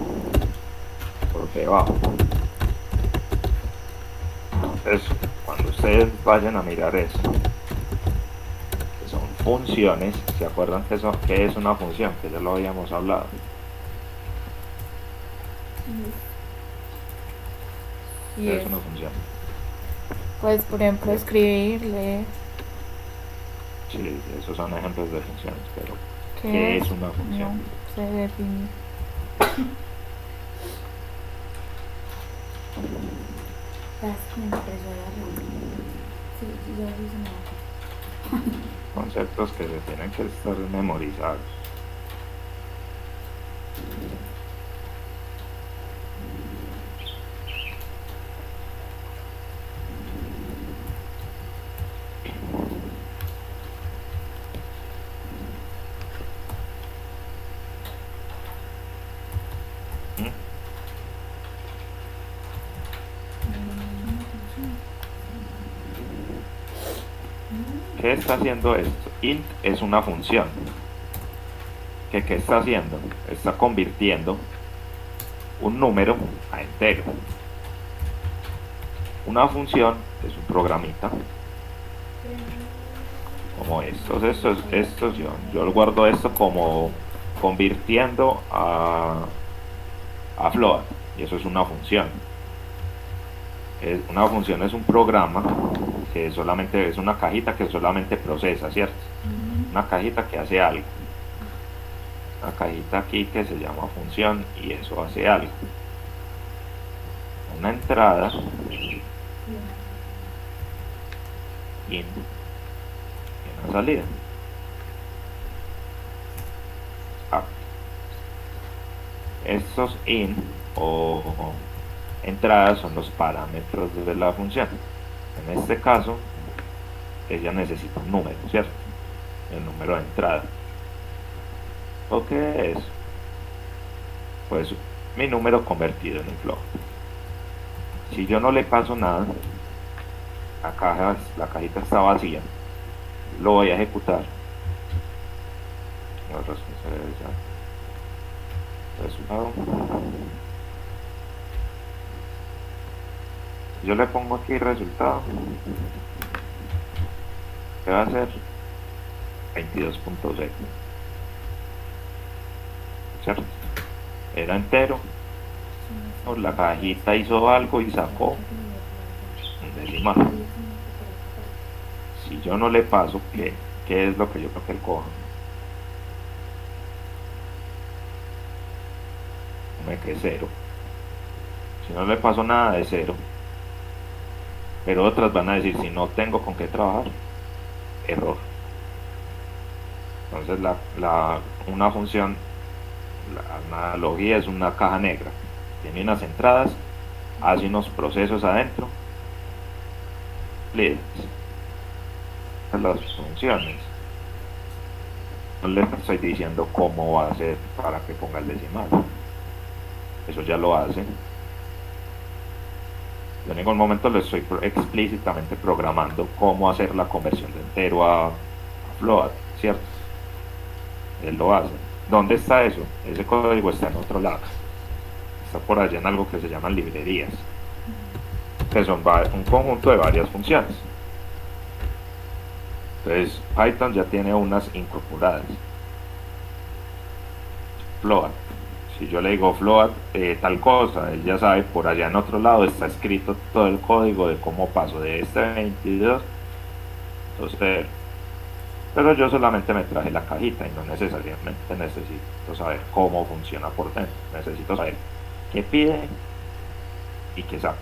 por debajo. Entonces, cuando ustedes vayan a mirar eso, que son funciones, ¿se acuerdan que es una función? Que ya lo habíamos hablado. ¿Qué es una función? Pues, por ejemplo, escribir, leer. Sí, esos son ejemplos de funciones, pero ¿Qué ¿qué es una función? No se define. Conceptos que se tienen que estar memorizados. ¿Qué está haciendo esto? Int es una función. ¿Qué está haciendo? Está convirtiendo un número a entero. Una función es un programita como estos yo guardo esto como convirtiendo a float, y eso es una función. Una función es un programa que solamente es una cajita que solamente procesa, ¿cierto? Una cajita que hace algo, una cajita aquí que se llama función, y eso hace algo. Una entrada in y una salida. Estos in o entradas son los parámetros de la función. En este caso ella necesita un número, ¿cierto? El número de entrada. ¿O qué es? Pues mi número convertido en un float. Si yo no le paso nada, la cajita está vacía, lo voy a ejecutar. Resultado. Yo le pongo aquí resultado, que va a ser 22.0, ¿cierto? Era entero, la cajita hizo algo y sacó un decimal. Si yo no le paso, ¿qué es lo que yo creo que él coja? Que es 0. Si no le paso nada, de 0. Pero otras van a decir, si no tengo con qué trabajar, error. Entonces una función, la analogía es una caja negra, tiene unas entradas, hace unos procesos adentro, las funciones. No le estoy diciendo cómo va a ser para que ponga el decimal, eso ya lo hace. Yo en ningún momento le estoy explícitamente programando cómo hacer la conversión de entero a float, ¿cierto? Él lo hace. ¿Dónde está eso? Ese código está en otro lado, está por allá en algo que se llaman librerías, que son un conjunto de varias funciones. Entonces Python ya tiene unas incorporadas. Float, si yo le digo float tal cosa, él ya sabe, por allá en otro lado está escrito todo el código de cómo paso de este 22. Entonces, pero yo solamente me traje la cajita y no necesariamente necesito saber cómo funciona por dentro. Necesito saber qué pide y qué saca.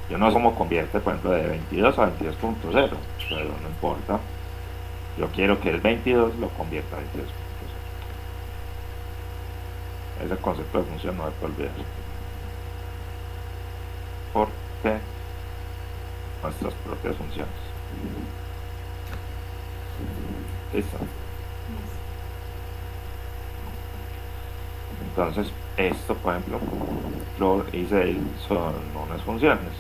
Yo no sé cómo convierte, por ejemplo, de 22 a 22.0, pero no importa. Yo quiero que el 22 lo convierta a 22.0. Ese concepto de función no se puede olvidar, porque nuestras propias funciones. ¿Listo? Entonces esto, por ejemplo, floor y sale son unas funciones,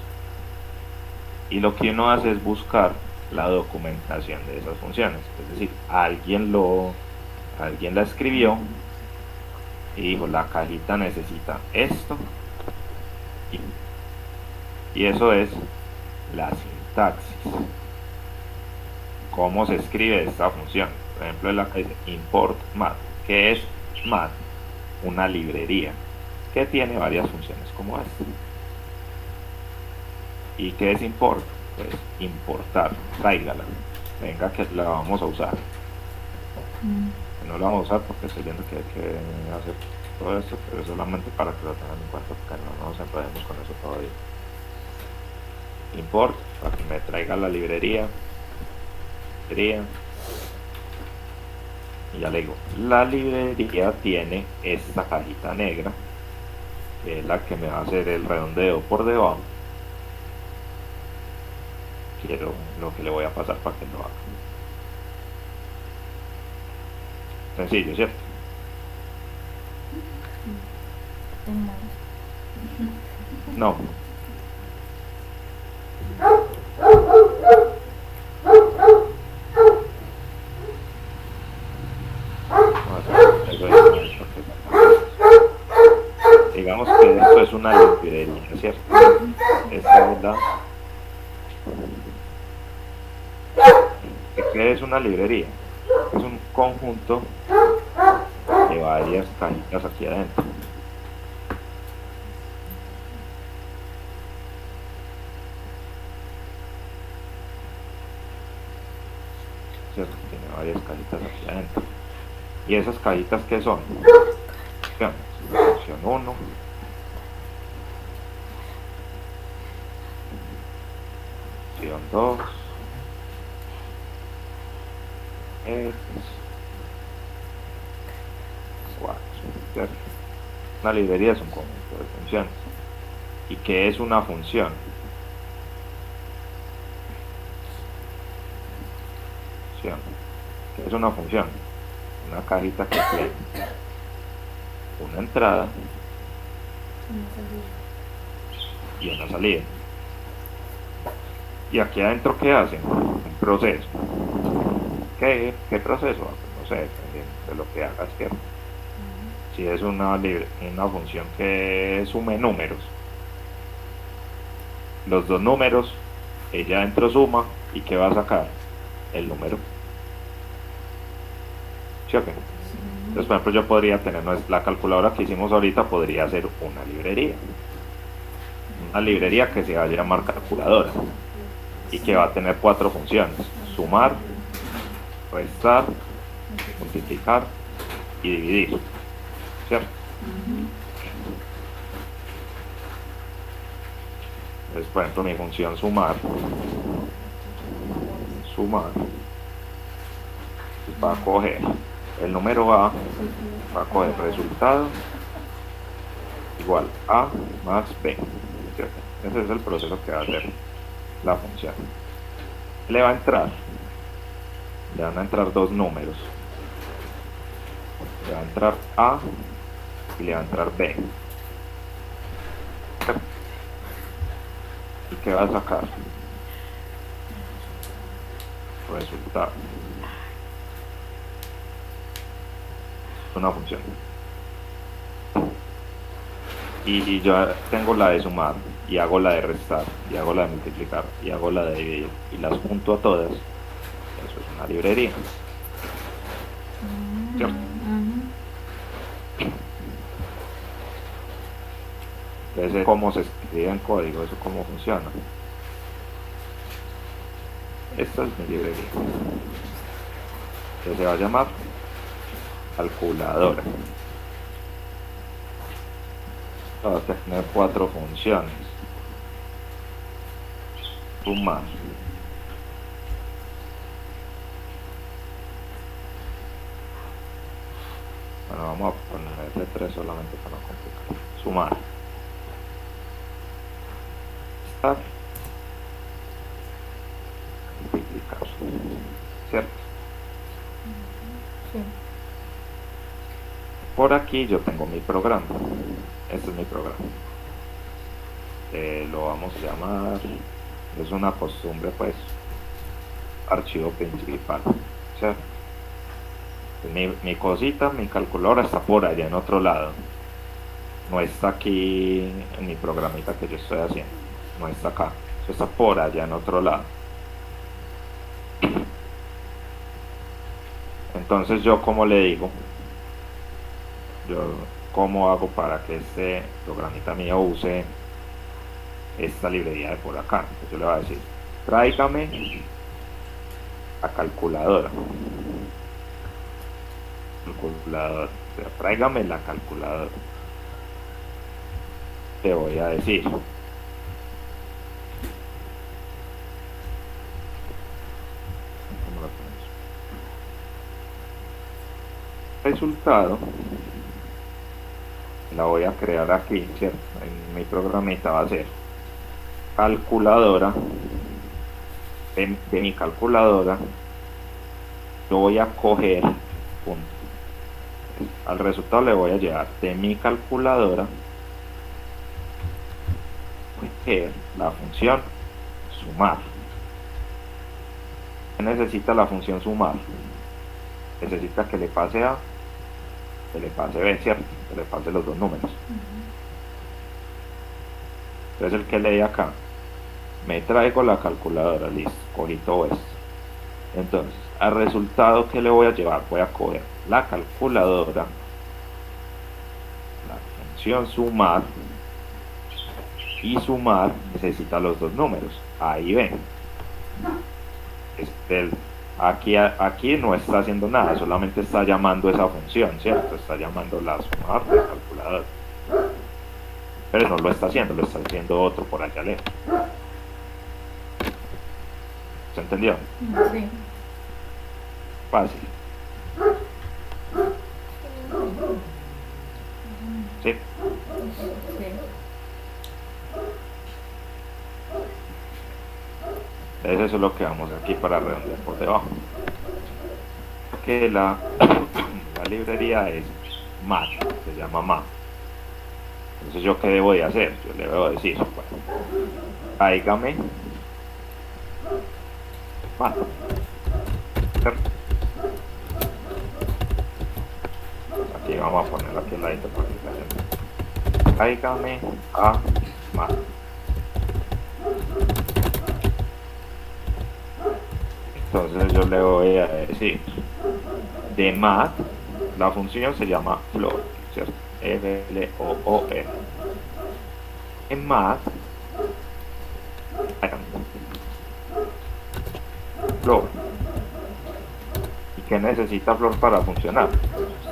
y lo que uno hace es buscar la documentación de esas funciones. Es decir, alguien la escribió y dijo, la cajita necesita esto, y eso es la sintaxis. ¿Cómo se escribe esta función? Por ejemplo, la que dice import math. ¿Qué es math? Una librería que tiene varias funciones como esta. ¿Y qué es import? Pues importar, tráigala, venga que la vamos a usar. No la vamos a usar porque estoy viendo que hay que hacer todo esto, pero es solamente para que lo tengan en cuenta, porque no nos enredemos con eso todavía. Import, para que me traiga la librería, y ya le digo, la librería tiene esta cajita negra, que es la que me va a hacer el redondeo por debajo. Quiero lo que le voy a pasar para que lo haga. Sencillo, ¿cierto? No. es una librería, ¿cierto? Esta es la... ¿Qué es una librería? Es un conjunto de varias cajitas aquí adentro. ¿Cierto? Tiene varias cajitas aquí adentro. ¿Y esas cajitas qué son? Función 1, función 2, X, 4, ¿cierto? Una librería es un conjunto de funciones. ¿Y qué es una función? ¿Qué es una función? Una cajita que tiene una entrada y una salida. ¿Y aquí adentro qué hacen? Un proceso. ¿Qué proceso? No sé, dependiendo de lo que hagas, ¿cierto? Si es una función que sume números, los dos números, ella adentro suma, ¿y qué va a sacar? El número. ¿Sí o qué? Entonces, por ejemplo, yo podría tener la calculadora que hicimos ahorita, podría ser una librería. Una librería que se va a llamar calculadora y que va a tener 4 funciones: sumar, restar, multiplicar y dividir, ¿cierto? Entonces, por ejemplo, mi función sumar va a coger el número A, va a coger resultado igual A más B, ¿cierto? Ese es el proceso que va a hacer la función. Le van a entrar dos números, le va a entrar A y le va a entrar B. ¿Y qué va a sacar? Resultado. Una función. Y yo tengo la de sumar, y hago la de restar, y hago la de multiplicar, y hago la de dividir, y las junto a todas. Eso es una librería, ¿cierto? Entonces, cómo se escribe en código, eso cómo funciona. Esta es mi librería, que se va a llamar calculadora. Va a tener 4 funciones: sumar, bueno, vamos a ponerle 3 solamente para no complicar. Sumar, restar, multiplicar, ¿cierto? Sí. Por aquí yo tengo mi programa. Este es mi programa. Lo vamos a llamar, es una costumbre, pues, archivo principal, ¿cierto? Mi cosita, mi calculadora está por allá en otro lado. No está aquí en mi programita que yo estoy haciendo. No está acá. Eso está por allá en otro lado. Entonces, yo, ¿cómo le digo? ¿Cómo hago para que este programita mío use esta librería de por acá? Entonces yo le voy a decir: tráigame la calculadora. O sea, tráigame la calculadora. Te voy a decir: ¿cómo lo ponemos? Resultado. La voy a crear aquí, ¿cierto? En mi programita va a ser calculadora. De mi calculadora yo voy a coger al resultado le voy a llevar de mi calculadora, coger la función sumar. ¿Qué necesita la función sumar? Necesita que le pase A, que le pase B, ¿cierto? Que le pase los dos números. Entonces el que lee acá, me traigo la calculadora, listo, cogí todo esto. Entonces, al resultado que le voy a llevar, voy a coger la calculadora, la función sumar, y sumar necesita los dos números. Ahí ven. Aquí no está haciendo nada, solamente está llamando esa función, ¿cierto? Está llamando la sumar de la calculadora. Pero no lo está haciendo otro por allá lejos. ¿Se entendió? Sí. Fácil. ¿Sí? Sí. Entonces eso es lo que vamos aquí para redondear por debajo. Que la librería es mat, se llama mat. Entonces yo qué debo de hacer, yo le debo decir, bueno, tráigame mat. Aquí vamos a poner aquí el ladito para que vean. Tráigame a mat. Entonces yo le voy a decir de mat, la función se llama floor, ¿cierto? F-L-O-O-R. En mat, floor. ¿Y qué necesita floor para funcionar?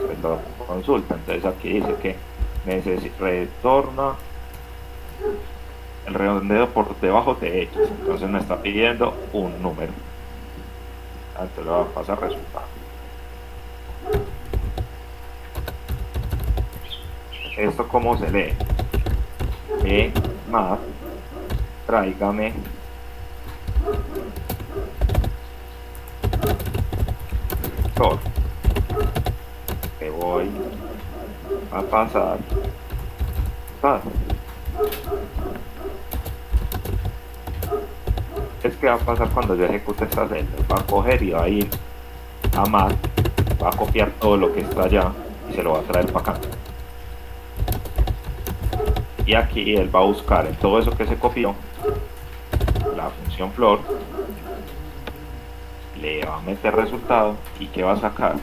Pues lo consulta. Entonces aquí dice que retorna el redondeo por debajo de X. Entonces me está pidiendo un número. Entonces le va a pasar resultado. ¿Esto cómo se lee? Mat, tráigame todo. Te voy a pasar todo. Es que va a pasar cuando yo ejecute esta celda. Va a coger y va a ir a mat, va a copiar todo lo que está allá y se lo va a traer para acá. Y aquí él va a buscar en todo eso que se copió la función floor, le va a meter resultado y ¿qué va a sacar?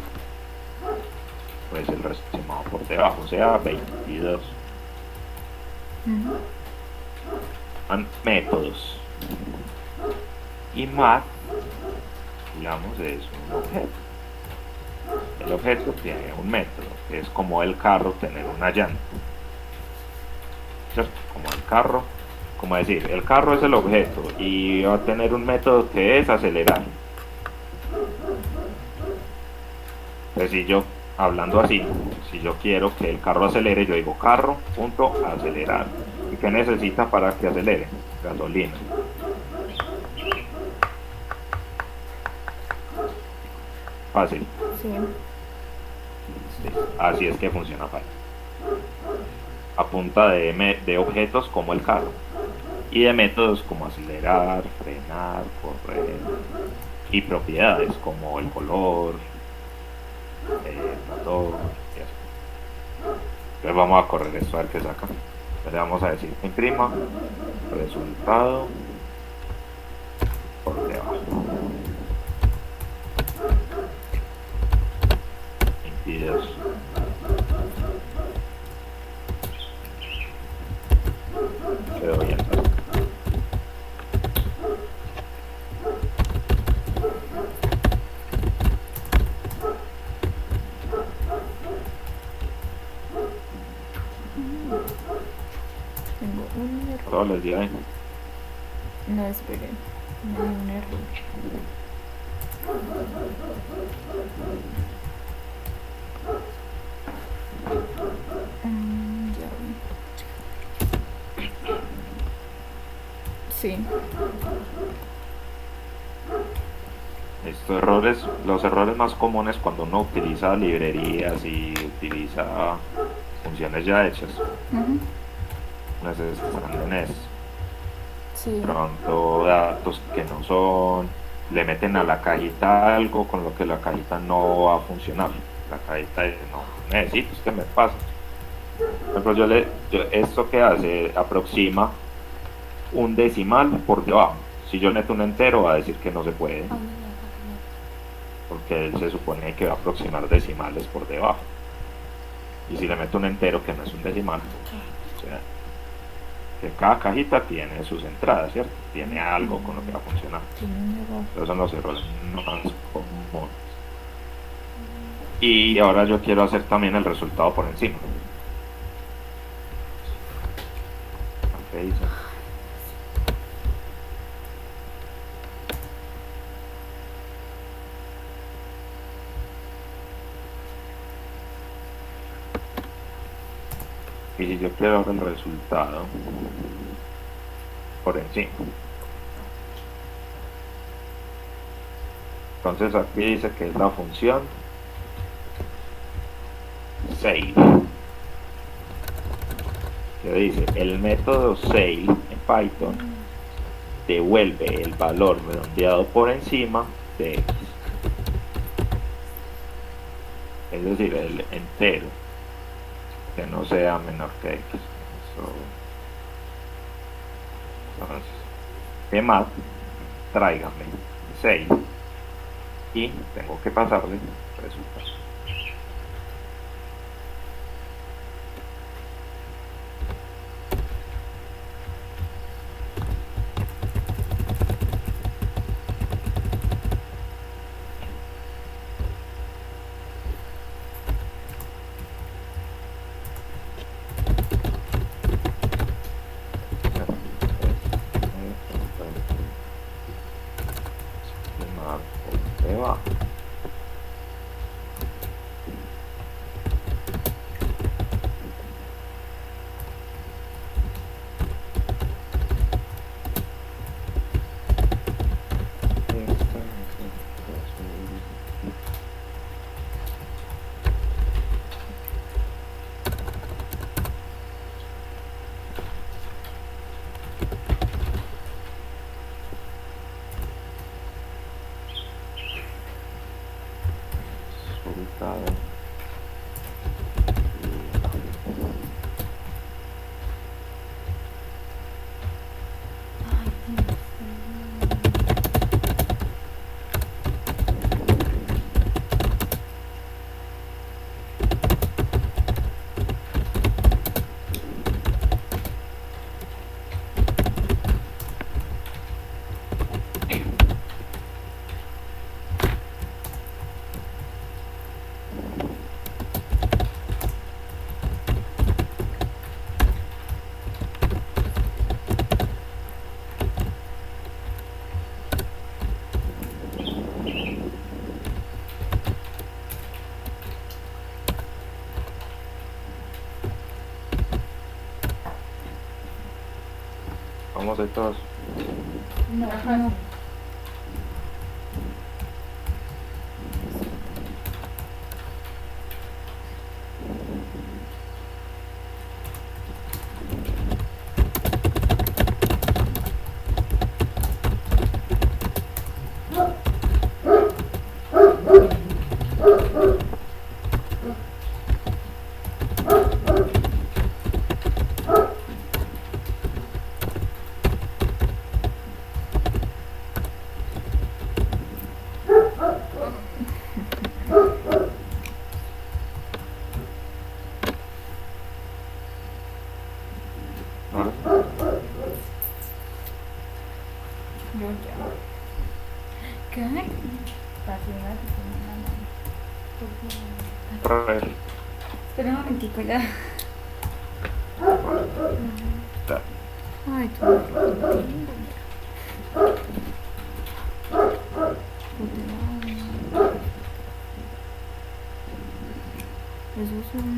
Pues el resultado por debajo, o sea 22. Métodos. Y mat, digamos, es un objeto. El objeto tiene un método, que es como el carro tener una llanta. ¿Cierto? Como el carro, como decir, el carro es el objeto y va a tener un método que es acelerar. Entonces si yo, hablando así, si yo quiero que el carro acelere, yo digo carro, punto, acelerar. ¿Y qué necesita para que acelere? Gasolina. Fácil. Sí. Así es que funciona Python. A punta de objetos como el carro y de métodos como acelerar, frenar, correr y propiedades como el color, el motor y eso. Entonces vamos a correr esto a ver qué saca. Entonces vamos a decir imprima resultado por debajo. 22. Quedó bien. Tengo un error. Todos los días. No, esperen. No hay un error. Ya vi. Sí. Estos errores, los errores más comunes cuando uno utiliza librerías y utiliza funciones ya hechas, están en eso. Sí. Pronto datos que no son, le meten a la cajita algo con lo que la cajita no va a funcionar. La cajita dice, no, necesito que me pase. Por ejemplo, esto que hace, aproxima un decimal por debajo. Si yo meto un entero va a decir que no se puede, porque él se supone que va a aproximar decimales por debajo. Y si le meto un entero que no es un decimal, o sea, que cada cajita tiene sus entradas, ¿cierto? Tiene algo con lo que va a funcionar. Esos son los errores más comunes. Y ahora yo quiero hacer también el resultado por encima. ¿Qué hice? Y si yo quiero el resultado por encima, entonces aquí dice que es la función save, que dice el método save en Python devuelve el valor redondeado por encima de x, es decir, el entero que no sea menor que x. Entonces, que más, tráigame 6 y tengo que pasarle resultados. Vamos a ir todos. No, no. Yo ya. ¿Qué? Casi una que tiene una mano. Otra vez. Espera un momentico ya. Ya. Ay, tú. Eso es un...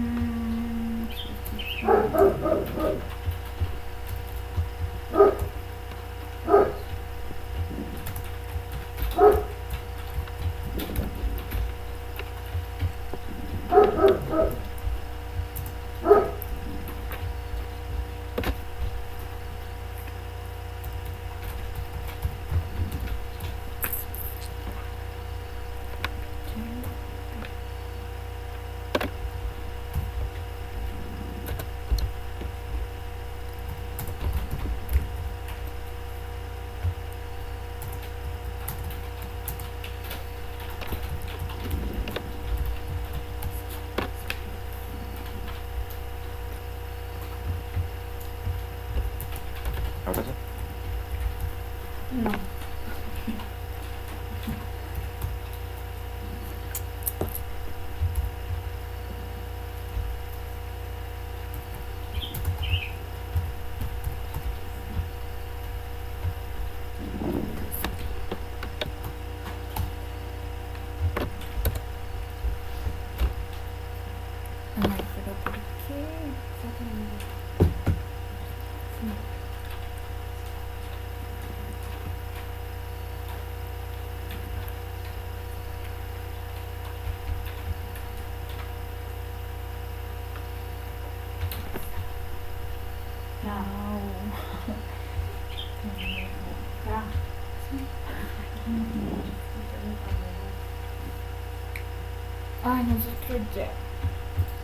Ay, nosotros ya.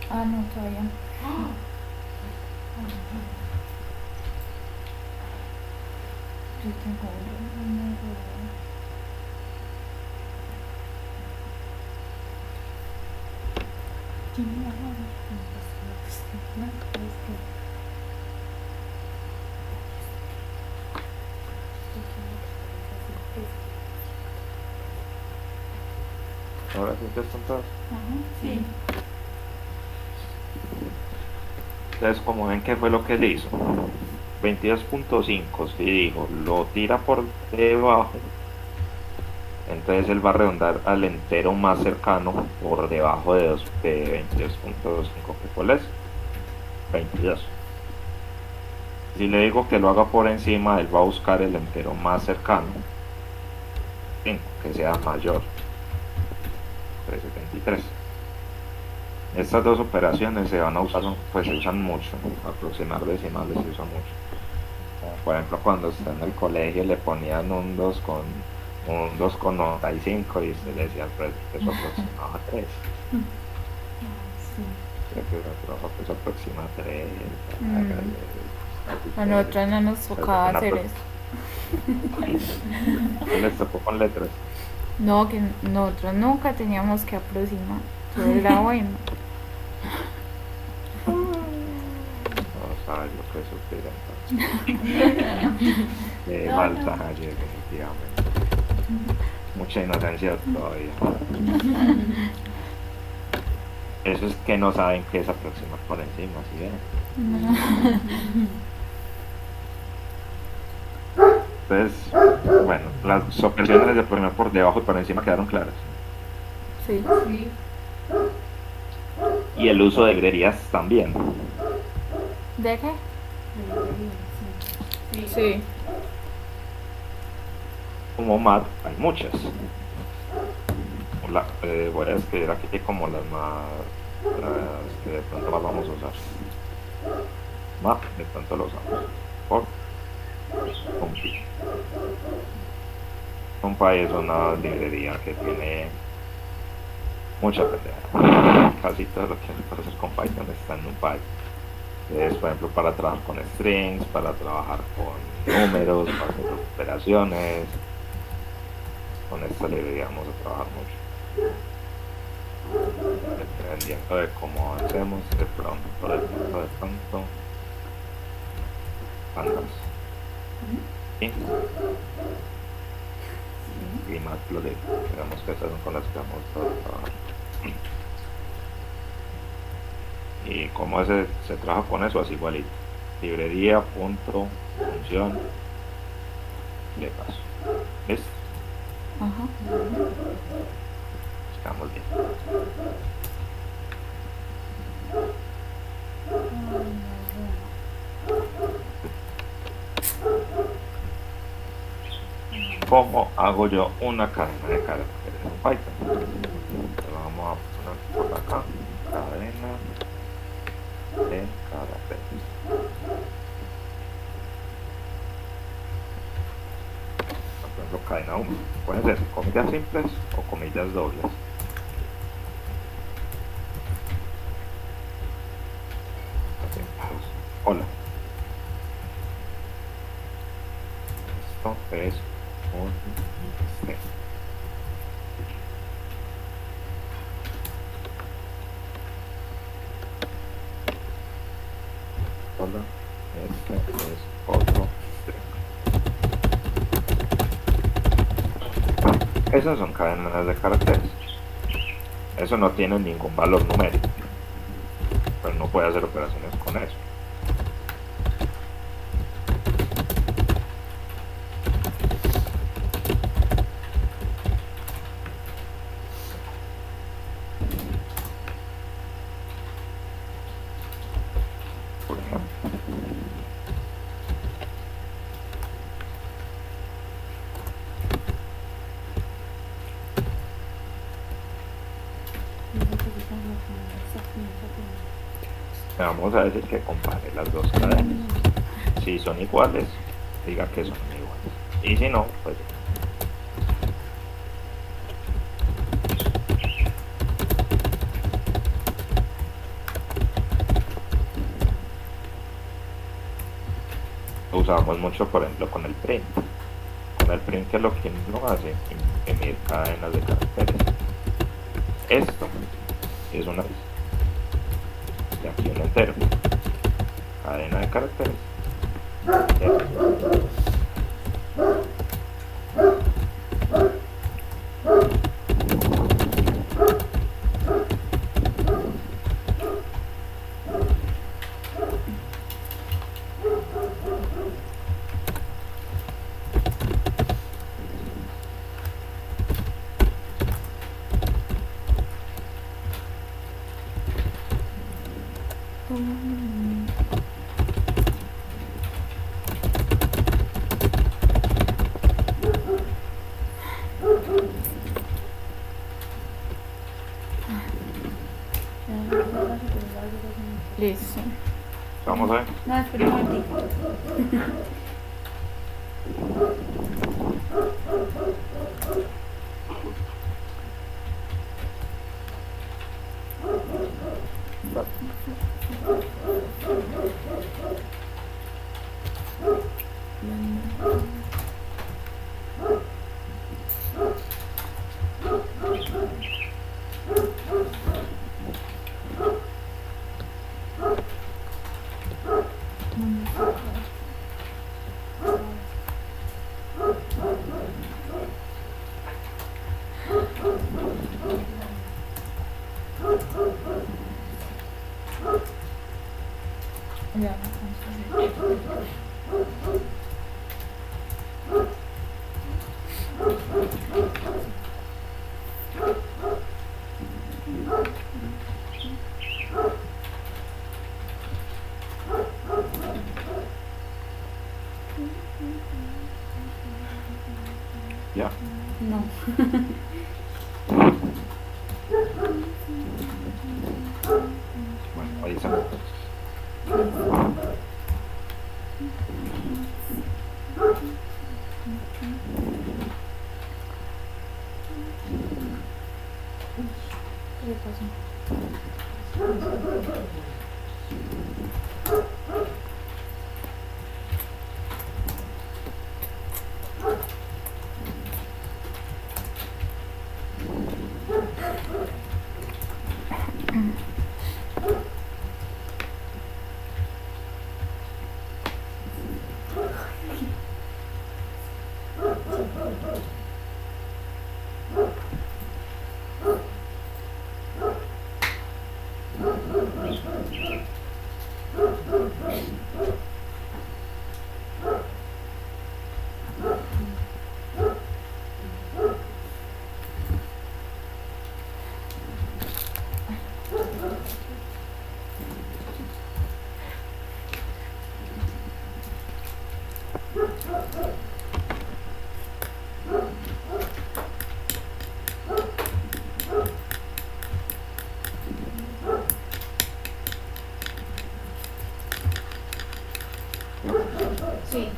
Ah, no, todavía. Yo tengo un número. Ahora sí ya están todos. Sí. Entonces, como ven, ¿qué fue lo que él hizo? 22.5, si dijo, lo tira por debajo, entonces él va a redondar al entero más cercano por debajo de 22.5, ¿qué cuál es? 22. Si le digo que lo haga por encima, él va a buscar el entero más cercano, 5, que sea mayor, 373. Estas dos operaciones se van a usar, pues se usan mucho, aproximar decimales se usan mucho. Por ejemplo, cuando está en el colegio le ponían un 2,95 y se le decía al profesor que eso aproximaba a 3. Creo que el trabajo que se aproxima a 3. A nosotros no nos tocaba hacer eso. ¿Qué les tocó con letras? No, que nosotros nunca teníamos que aproximar. Todo era bueno. No sabes lo que es sufrir entonces. De falta ayer, definitivamente. Mucha inocencia todavía. Eso es que no saben qué es aproximar por encima, ¿sí ven? Entonces, bueno, las operaciones de aproximar por debajo y por encima quedaron claras. Sí. Sí. Y el uso de galerías también. ¿De qué? Sí. Sí. Como MAT hay muchas. Voy a escribir aquí como las que de pronto más vamos a usar. MAT de pronto lo usamos. Por Compi. Compi es una librería que tiene mucha pendeja. Casi todo lo que se puede hacer con Python está en NumPy. Es, por ejemplo, para trabajar con strings, para trabajar con números, para hacer operaciones. Con esta librería vamos a trabajar mucho. Dependiendo de cómo avancemos, de pronto, pandas. Y Matplotlib, digamos que estas son con las que vamos a trabajar. Y como se trabaja con eso, así igualito. Librería, punto, función, le paso. ¿Listo? Ajá. Estamos bien. ¿Cómo hago yo una cadena de caracteres en Python? Entonces vamos a poner por acá, cadena de caracteres. Por ejemplo, cadena 1. Pueden ser comillas simples o comillas dobles. Así, pues, hola. Esto es un string. Hola, este es otro string. Esas son cadenas de caracteres. Eso no tiene ningún valor numérico, pero no puede hacer operaciones con eso. Por ejemplo, le vamos a decir que compare las dos cadenas. Si son iguales, diga que son iguales. Y si no, pues usamos mucho, por ejemplo, con el print. Con el print, ¿qué es lo que uno hace? Imprimir cadenas de caracteres. Esto es una y aquí un entero. Cadena de caracteres. Listo. Vamos a ver. No, espera un momentico. Ya, Ya. No. Bueno, ahí estamos. ¿qué pasó? Sí.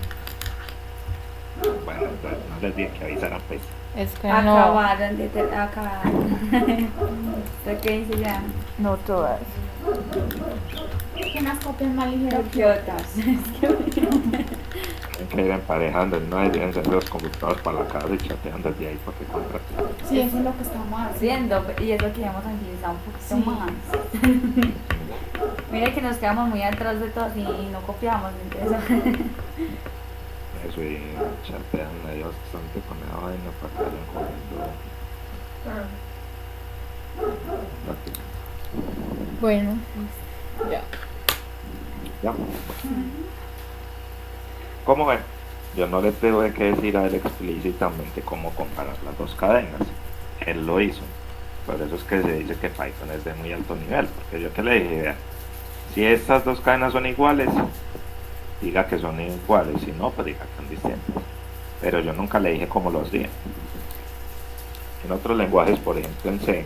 Bueno, entonces no les dije que avisaran, pues. Es que no, Acabaron de acabar. ¿Esto qué dice ya? no todas. ¿Qué más copias más ligeras? Idiotas. Tienen que ir emparejando, no deben ser los computadores para la casa y chateando desde ahí porque contraten. Sí, eso es lo que estamos haciendo. Haciendo, y es lo que hemos agilizado un poquito Sí. más. Mira que nos quedamos muy atrás de todos y no copiamos, entonces. Eso y chatean ahí bastante con la vaina para que vayan cogiendo práctica. Bueno, ya. Ya. ¿Cómo ven? Yo no le tuve que decir a él explícitamente cómo comparar las dos cadenas. Él lo hizo. Por eso es que se dice que Python es de muy alto nivel. Porque yo que le dije, vea, si estas dos cadenas son iguales, diga que son iguales. Si no, pues diga que son distintas. Pero yo nunca le dije cómo los dije. En otros lenguajes, por ejemplo en C,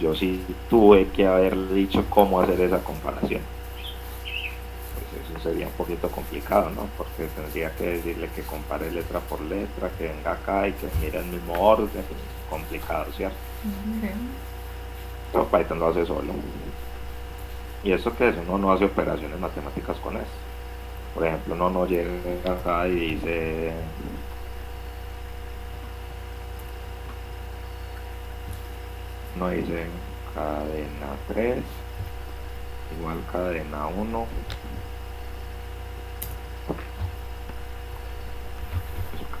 yo sí tuve que haber dicho cómo hacer esa comparación. Pues eso sería un poquito complicado, ¿no? Porque tendría que decirle que compare letra por letra, que venga acá y que mire el mismo orden. Complicado, ¿cierto? Pero Python lo hace solo. Y eso que es, uno no hace operaciones matemáticas con eso. Por ejemplo, uno no llega acá y dice, no dice cadena 3 igual cadena 1.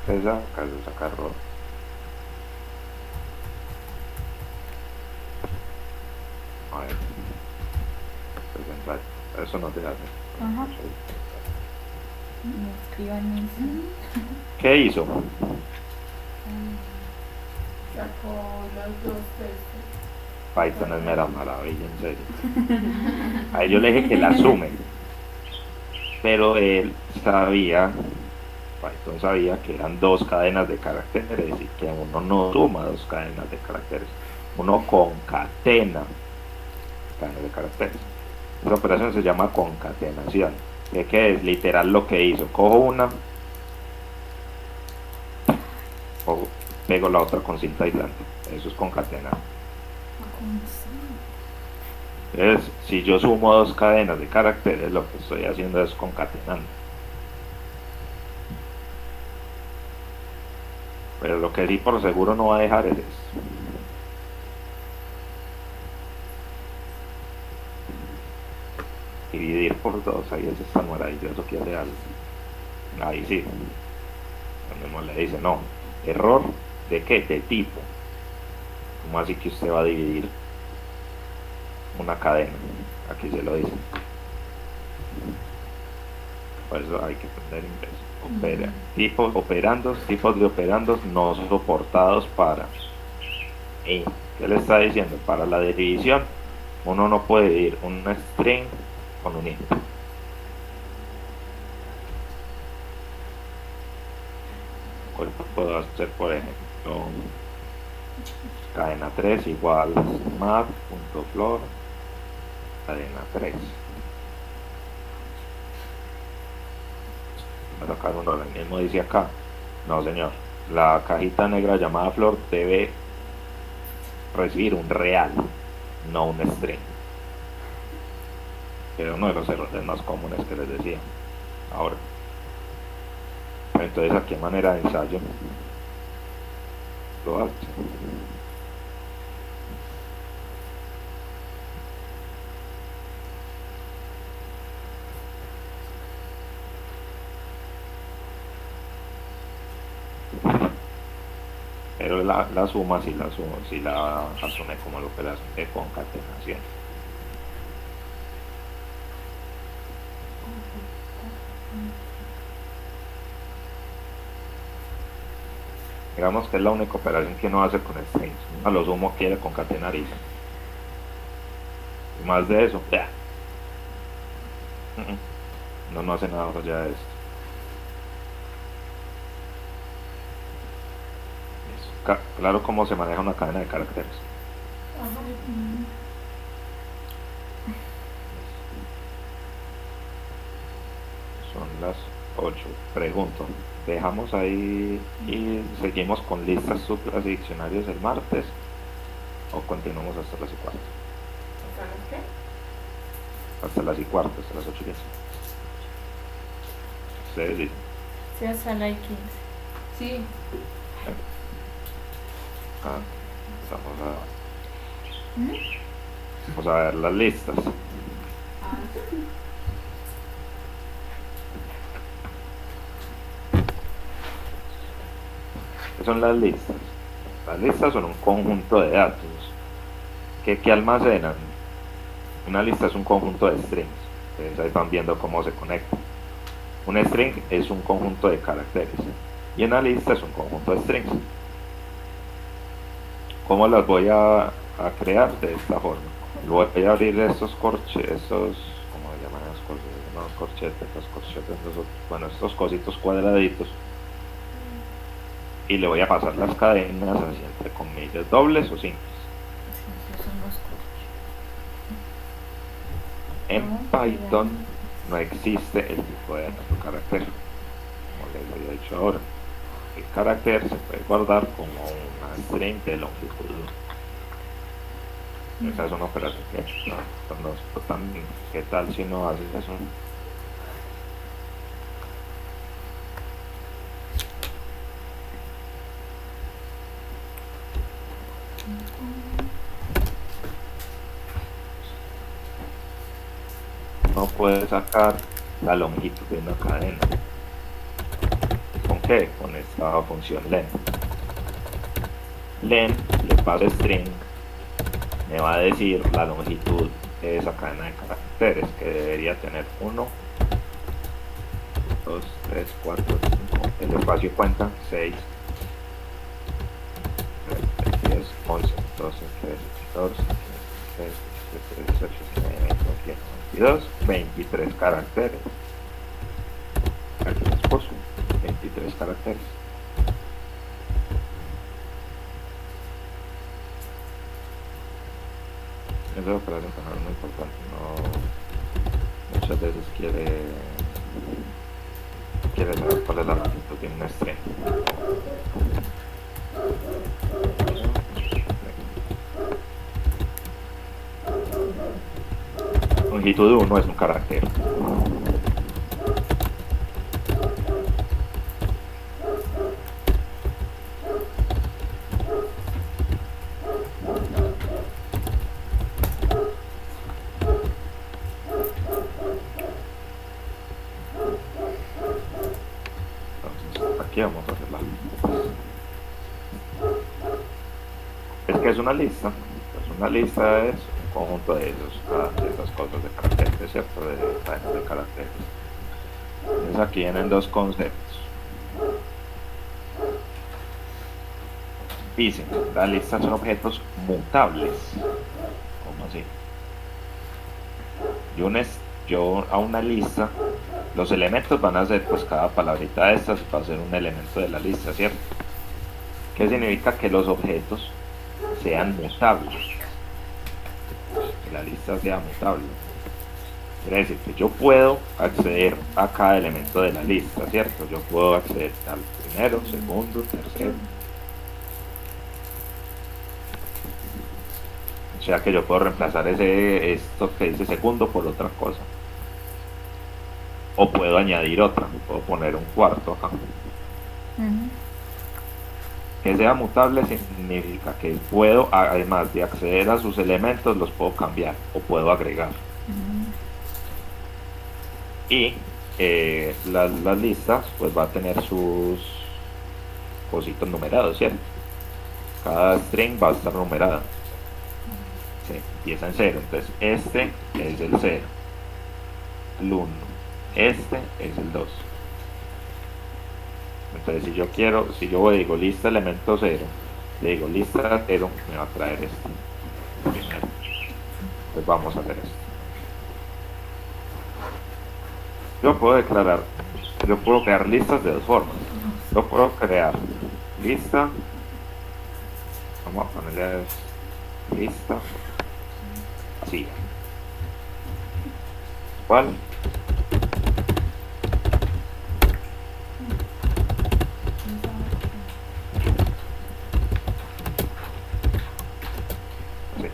Acá se saca error. A ver, eso no te hace. Ajá. No escriban eso. ¿Qué hizo? Sacó los dos textos. Python es mera maravilla, en serio. A él yo le dije que la sume, pero él sabía, Python sabía que eran dos cadenas de caracteres y que uno no suma dos cadenas de caracteres, uno concatena cadenas de caracteres. Esa operación se llama concatenación, que es literal lo que hizo: cojo una, pego la otra con cinta aislante. Eso es concatenar. Entonces, si yo sumo dos cadenas de caracteres, lo que estoy haciendo es concatenando. Pero lo que sí por seguro no va a dejar es esto. Dividir por dos, ahí es tan maravilloso que hace algo. Ahí sí. Cuando le dice, no, error de qué, de tipo. ¿Cómo así que usted va a dividir una cadena? Aquí se lo dice. Por eso hay que aprender inglés. Tipos de operandos no soportados para. ¿Y qué le está diciendo? Para la división, uno no puede dividir un string con un int. ¿Cuál puedo hacer? Por ejemplo, cadena 3 igual mat.floor cadena 3. Voy a sacar uno, el mismo dice acá. No, señor. La cajita negra llamada flor debe recibir un real, no un string. Que es uno de los errores más comunes que les decía. Ahora, entonces aquí a manera de ensayo lo hace. Pero la suma si la asume como la operación de concatenación. Digamos que es la única operación que no hace con strings. A lo sumo quiere concatenar y más de eso, ya. No hace nada más allá de esto. Claro cómo se maneja una cadena de caracteres. Son las 8. Pregunto, ¿dejamos ahí y seguimos con listas, suplas y diccionarios el martes? ¿O continuamos hasta las 4? Hasta las 4, hasta las 8:15. Ustedes dicen. Sí, hasta la 15. Sí. Vamos a ver las listas. ¿Qué son las listas? Las listas son un conjunto de datos que almacenan. Una lista es un conjunto de strings. Entonces ahí van viendo cómo se conecta. Un string es un conjunto de caracteres y una lista es un conjunto de strings. ¿Cómo las voy a crear? De esta forma. Voy a abrir estos corchetes, ¿cómo se llaman esos corchetes? No, corchetes, bueno, estos cositos cuadraditos. Y le voy a pasar las cadenas así entre comillas, dobles o simples. En Python no existe el tipo de carácter, como les había dicho ahora. El carácter se puede guardar como una string de longitud. Esa es una operación que ¿qué tal si no haces eso? uno puede sacar la longitud de una cadena. ¿Con qué? Con esta función len. Len le paso string, me va a decir la longitud de esa cadena de caracteres, que debería tener 1, 2, 3, 4, 5, el espacio cuenta 6, 10, 11, 12, 13, 14, 15, 16, 17, 18, 19, 20, 21, 22, 23 caracteres. Aquí les puso 23 caracteres. Esa operación es muy importante, no muchas veces quiere saber cuál es la longitud de un string. Longitud 1 es un carácter. Aquí vamos a hacer la lista. Es que es una lista. Pues una lista es un conjunto de esas cosas de caracteres, ¿cierto? De cadenas de caracteres. Entonces aquí vienen dos conceptos. Dicen, la lista son objetos mutables. ¿Cómo así? Yo a una lista, los elementos van a ser, pues cada palabrita de estas va a ser un elemento de la lista, ¿cierto? ¿Qué significa? Que los objetos sean mutables, que la lista sea mutable. Quiere decir que yo puedo acceder a cada elemento de la lista, ¿cierto? Yo puedo acceder al primero, segundo, tercero. O sea que yo puedo reemplazar esto que dice segundo por otra cosa. O puedo añadir otra, puedo poner un cuarto acá. Que sea mutable significa que puedo, además de acceder a sus elementos, los puedo cambiar o puedo agregar. Y las listas pues va a tener sus cositos numerados, ¿cierto? Cada string va a estar numerada. Sí, empieza en 0, entonces este es el 0, el 1, este es el 2. Entonces si yo digo lista elemento 0, le digo lista 0, me va a traer este primero. Entonces vamos a hacer esto. Yo puedo crear listas de dos formas. Yo puedo crear lista, vamos a ponerle lista así, ¿cuál? Sí.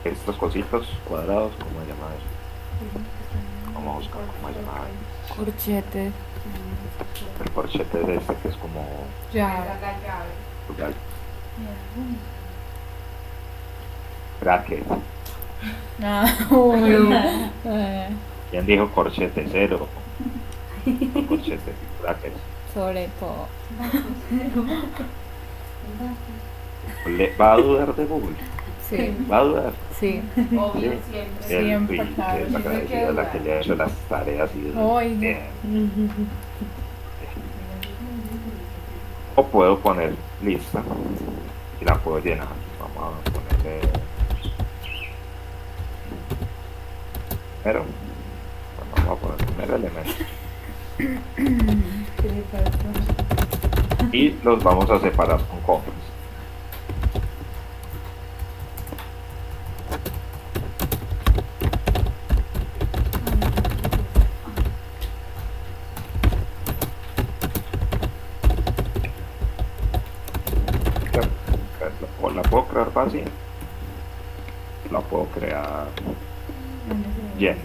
Estos cositos cuadrados, ¿cómo se llama eso? Vamos a buscar cómo se llama. Corchetes. El corchete es este que es como Ya. bracket. ¿Quién dijo corchete? 0. Corchete, bracket. Sobre todo. ¿Le va a dudar de Google? Sí. ¿Va a dudar? Sí. Obvio, Sí. siempre. Siempre, Que claro. es agradecida la que le ha hecho las tareas y Oiga. O puedo poner lista y la puedo llenar. Vamos a ponerle primero. Vamos a poner primer elemento. Y los vamos a separar con comas. O la puedo crear fácil, la puedo crear llena.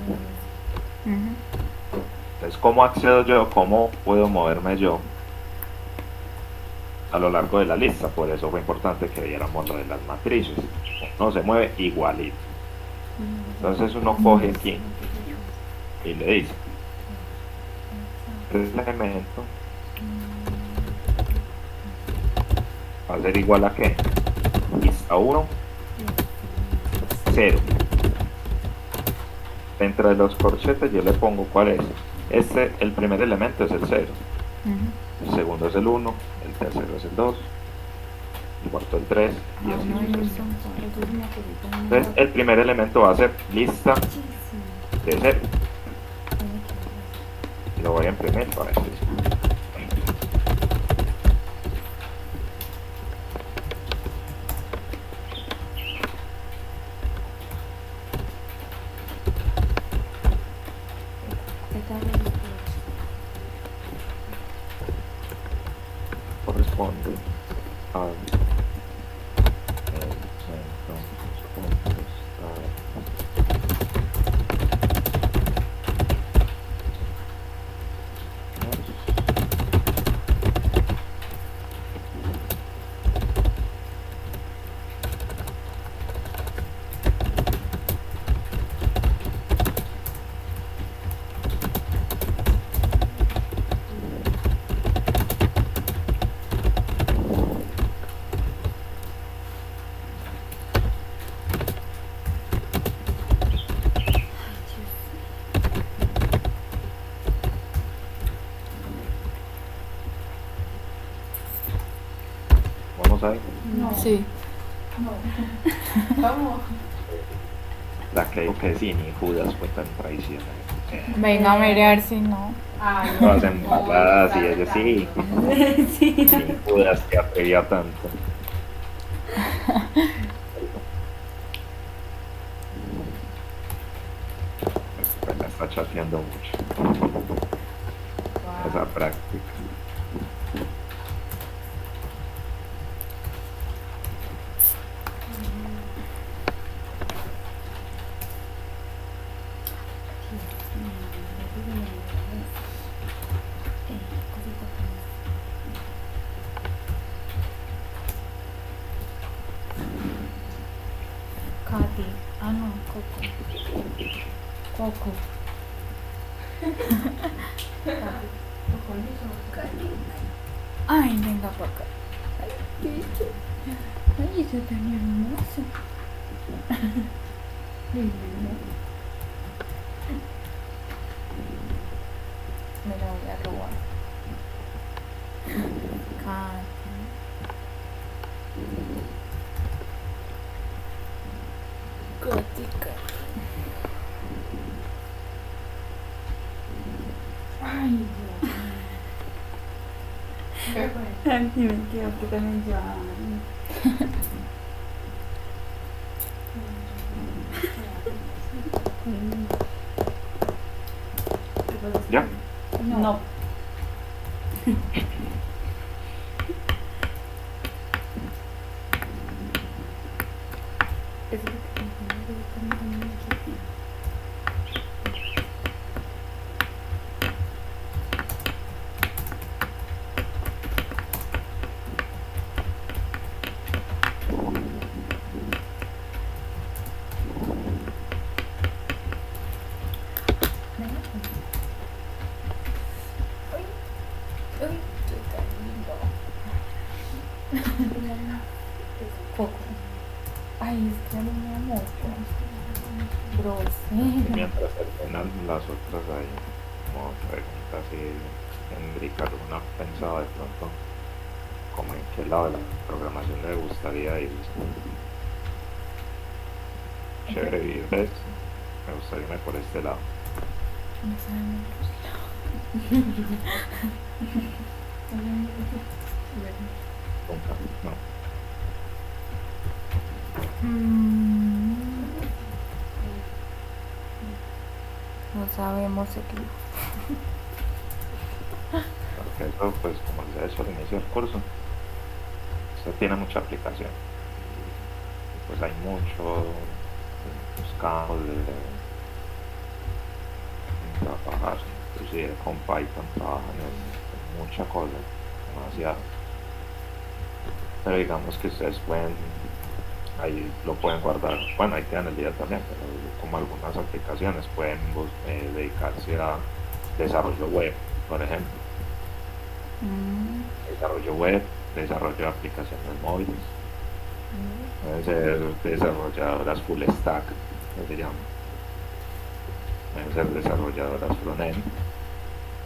Entonces, ¿cómo accedo yo? ¿Cómo puedo moverme yo a lo largo de la lista? Por eso fue importante que viéramos lo de las matrices. No se mueve igualito. Entonces uno coge aquí y le dice, el elemento va a ser igual a qué, lista 1, 0. Dentro de los corchetes yo le pongo cuál es. El primer elemento es el 0, Ujú. el segundo es el 1, el tercero es el 2, el cuarto el 3 y así No, sucesivamente. eso es una cosita. Entonces el primer elemento va a ser lista de 0. Lo voy a imprimir para este. Corresponde al centro vamos a ver. No. Sí. No. ¿Cómo? La que dijo que sí, ni Judas fue tan traicionero. Venga a mirar si no. Ay, Todas no, embarradas y no, ellos no. sí. Sí. Ni Judas que atrevía tanto. Pues la está chateando mucho. Esa práctica. Katy. Ah, no, Coco. Coco. Ay, venga para acá. Ay, bicho. Ay, eso es tan hermoso. Me la voy a robar. Katy. Katy, Katy. Ay, Dios. ¿Qué fue? Ay, mentira, porque me llaman. ¿Ya? No. Uy, qué tan lindo. Coco. Ay, es que a mí me amo. Grosero. Mientras terminan las otras ahí, como preguntas y Enrique Luna pensaba de pronto como en qué lado de la programación le gustaría ir. Chévere vivir de esto. Me gustaría irme por este lado. No sabemos. Nunca, no. No sabemos qué. Porque eso, pues como les he dicho al inicio del curso, esto tiene mucha aplicación. Y, pues hay muchos campos de trabajar, inclusive con Python trabajan en mucha cosa, demasiado. Pero digamos que ustedes pueden ahí lo pueden guardar. Bueno, ahí quedan el día también, pero como algunas aplicaciones pueden dedicarse a desarrollo web, por ejemplo. Desarrollo web, desarrollo de aplicaciones móviles. Pueden ser desarrolladoras full stack, que se llama. Pueden ser desarrolladoras frontend,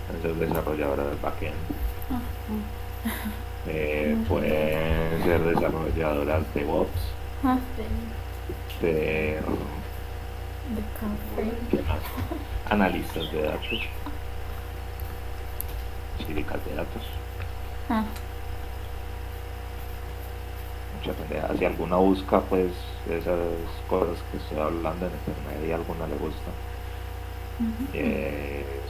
pueden ser desarrolladoras backend. Pueden ser desarrolladoras DevOps, de, ¿qué más? Analistas de datos, cívicas de datos. Mucha pendeja. Si alguna busca pues esas cosas que estoy hablando en internet y a alguna le gusta,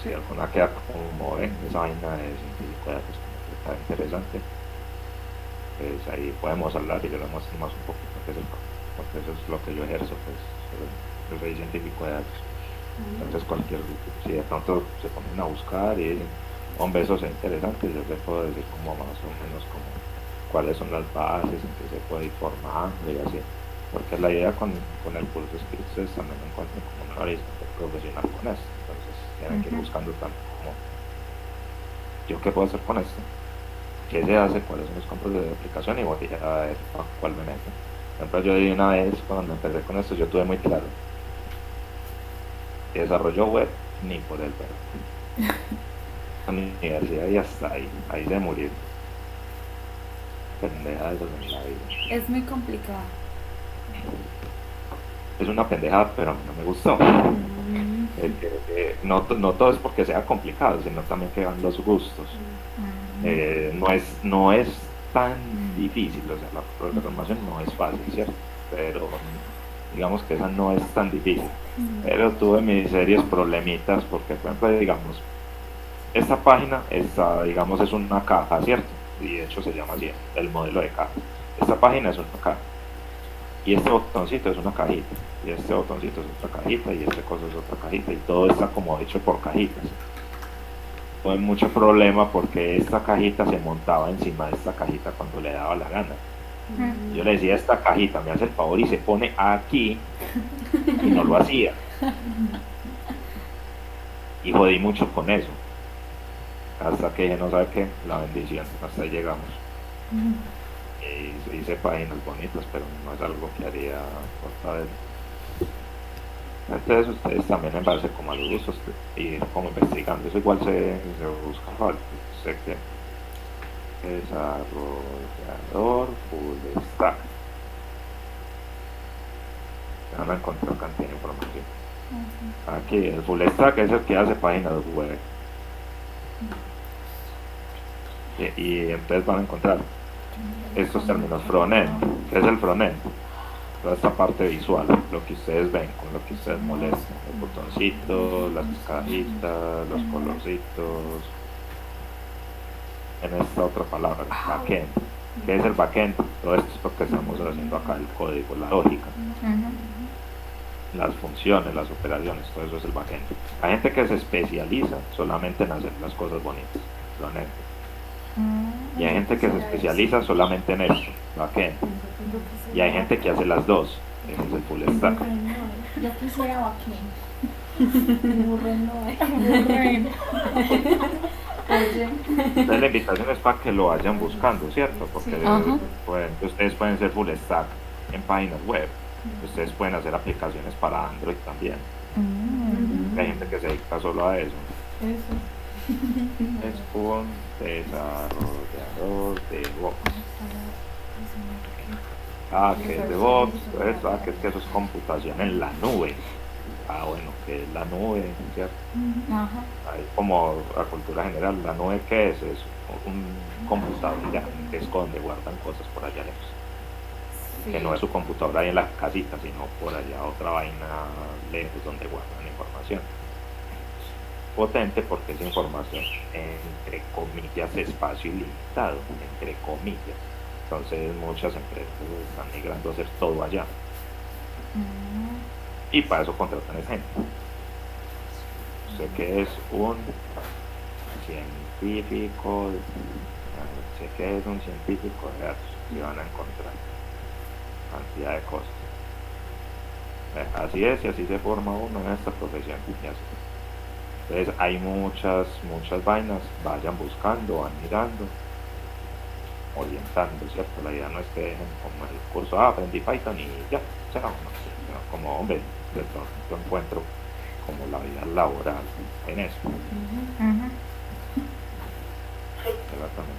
si alguna queda como esa vaina de científico de datos como que está interesante, pues ahí podemos hablar y yo le muestro más un poquito qué es porque eso es lo que yo ejerzo, pues yo soy científico de datos. Entonces si de pronto se ponen a buscar y dicen, hombre, eso es interesante, yo les puedo decir como más o menos como cuáles son las bases, en qué se puede ir formando y así. Porque la idea con el curso es que ustedes también encuentren como un horizonte profesional con esto. Entonces tienen que ir buscando tanto como yo qué puedo hacer con esto, qué se hace, cuáles son los campos de aplicación y voy a ver a cuál me meto. Por ejemplo, yo de una vez cuando empecé con esto yo tuve muy claro desarrollo web ni por el verbo. La universidad y hasta ahí se murió. Pendeja eso en la vida. Es muy complicado. Es una pendejada, pero a mí no me gustó. No todo es porque sea complicado, sino también que van los gustos. No es tan difícil, o sea, la programación no es fácil, ¿cierto? Pero digamos que esa no es tan difícil. Pero tuve mis serios problemitas porque, por ejemplo, digamos, esta página, digamos, es una caja, ¿cierto? Y de hecho se llama así, el modelo de caja. Esta página es una caja. Y este botoncito es una cajita. Y este botoncito es otra cajita. Y este cosa es otra cajita. Y todo está como hecho por cajitas. Tuve mucho problema porque esta cajita se montaba encima de esta cajita cuando le daba la gana. Yo le decía a esta cajita, me hace el favor y se pone aquí. Y no lo hacía. Y jodí mucho con eso. Hasta que dije, no sabe qué, la bendición, hasta ahí llegamos. Y hice páginas bonitas, pero no es algo que haría por vez. Entonces ustedes también en base como a los gustos y como investigando, eso igual se busca fácil. Sé que desarrollador full stack. Van a encontrar cantidad de información. Aquí el full stack es el que hace páginas web. Y entonces van a encontrar estos términos frontend. ¿Qué es el frontend? Toda esta parte visual, lo que ustedes ven, con lo que ustedes molestan, los botoncitos, las cajitas, los colorcitos. En esta otra palabra, el backend. ¿Qué es el backend? Todo esto es porque estamos haciendo acá el código, la lógica, las funciones, las operaciones, todo eso es el backend. Hay gente que se especializa solamente en hacer las cosas bonitas, frontend. Y hay gente que se especializa solamente en esto, backend. Y hay gente que hace las dos, ese es el full stack. Yo quisiera backend. Entonces la invitación es para que lo vayan buscando, ¿cierto? Porque ustedes pueden ser full stack en páginas web. Ustedes pueden hacer aplicaciones para Android también. Hay gente que se dedica solo a eso. Es un desarrollador de DevOps. Que es DevOps, que es que eso es computación en la nube. Bueno, que es la nube, ¿cierto? Hay como la cultura general, la nube que es un computador ya, que es donde guardan cosas por allá lejos. Que no es su computadora ahí en la casita, sino por allá otra vaina lejos donde guardan información. Potente porque es información entre comillas espacio ilimitado, entre comillas. Entonces muchas empresas están migrando a hacer todo allá. Y para eso contratan a gente. Sé que es un científico, sé que es un científico de datos que van a encontrar. cantidad de cosas. Así es, y así se forma uno en esta profesión. Y así. Entonces hay muchas vainas, vayan buscando, van mirando, orientando, ¿cierto? La idea no es que dejen como el curso, aprendí Python y ya, chao, no, sino como, hombre, de pronto encuentro como la vida laboral en eso. Ujú. Exactamente.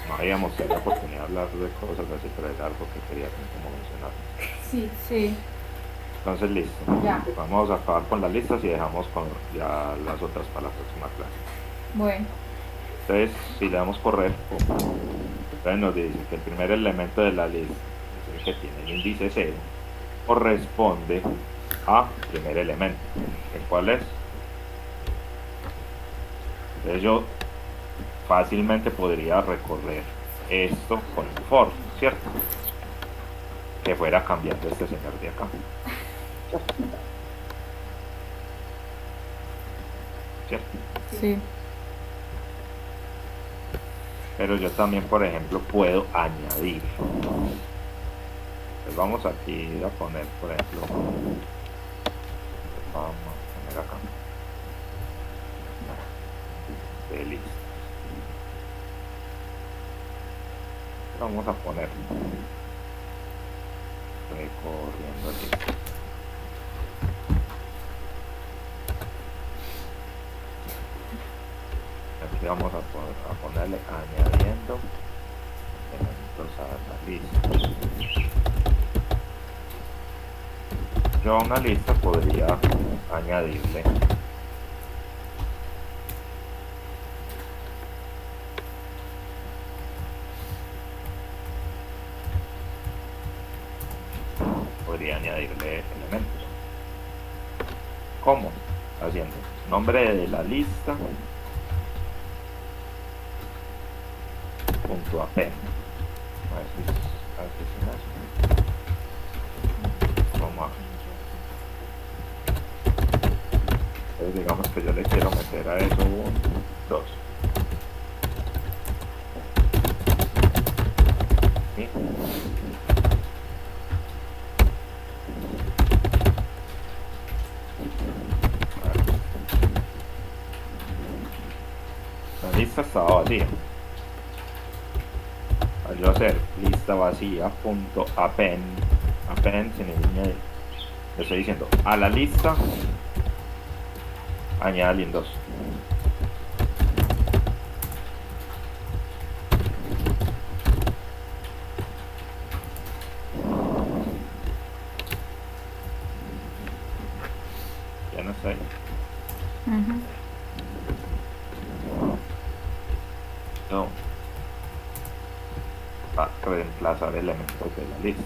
No habíamos tenido la oportunidad de hablar de cosas así, pero es algo que quería como mencionar. Sí, sí. Entonces, listo. Ya. Vamos a acabar con las listas y dejamos con ya las otras para la próxima clase. Bueno, Entonces, si le damos correr, entonces nos dice que el primer elemento de la lista es el que tiene el índice 0, corresponde a primer elemento. ¿El cuál es? Entonces yo fácilmente podría recorrer esto con un for, ¿cierto? Que fuera cambiando este señor de acá. ¿Cierto? sí. Pero yo también, por ejemplo, puedo añadir. Pues vamos aquí a poner, por ejemplo, vamos a poner acá. De lista. Vamos a poner recorriendo lista. Aquí vamos a ponerle añadiendo elementos a la lista. Yo a una lista podría añadirle elementos. ¿Cómo? Haciendo nombre de la lista punto append. A ver si es eso. Como entonces digamos que yo le quiero meter a eso un 2. ¿Sí? La lista estaba vacía. Al yo hacer lista vacía punto append significa, le estoy diciendo a la lista añadir en 2. Ya no está ahí. Ujú. No. Va a reemplazar elementos de la lista.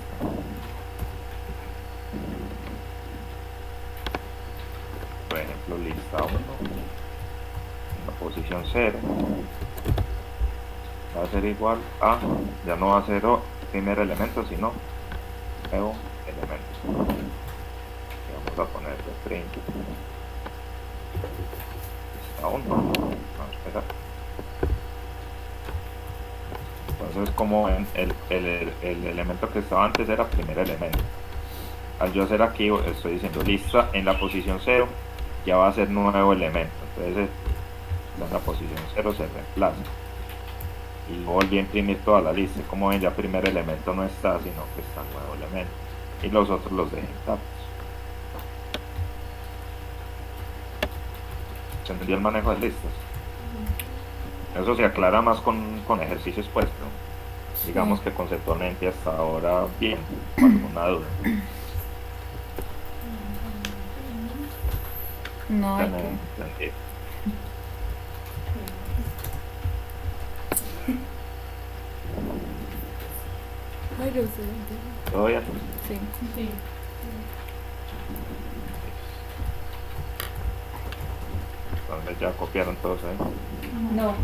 Por ejemplo, lista 1, en la posición 0, va a ser igual a, ya no va a ser primer elemento, sino nuevo elemento. Y vamos a poner de print lista 1. Vamos a esperar. Entonces, como ven, el elemento que estaba antes era primer elemento. Al yo hacer aquí, estoy diciendo lista en la posición 0, ya va a ser nuevo elemento. Entonces, en la posición 0 se reemplaza. Y volví a imprimir toda la lista. Como ven, ya primer elemento no está, sino que está nuevo elemento. Y los otros los dejé intactos. ¿Se entendió el manejo de listas? Eso se aclara más con ejercicios, pues, ¿no? Digamos que conceptualmente hasta ahora bien, alguna duda. No hay Ya que. no entendí. Pero sí. ¿Todo bien? Sí. Sí. Entonces ya copiaron todos ahí. No.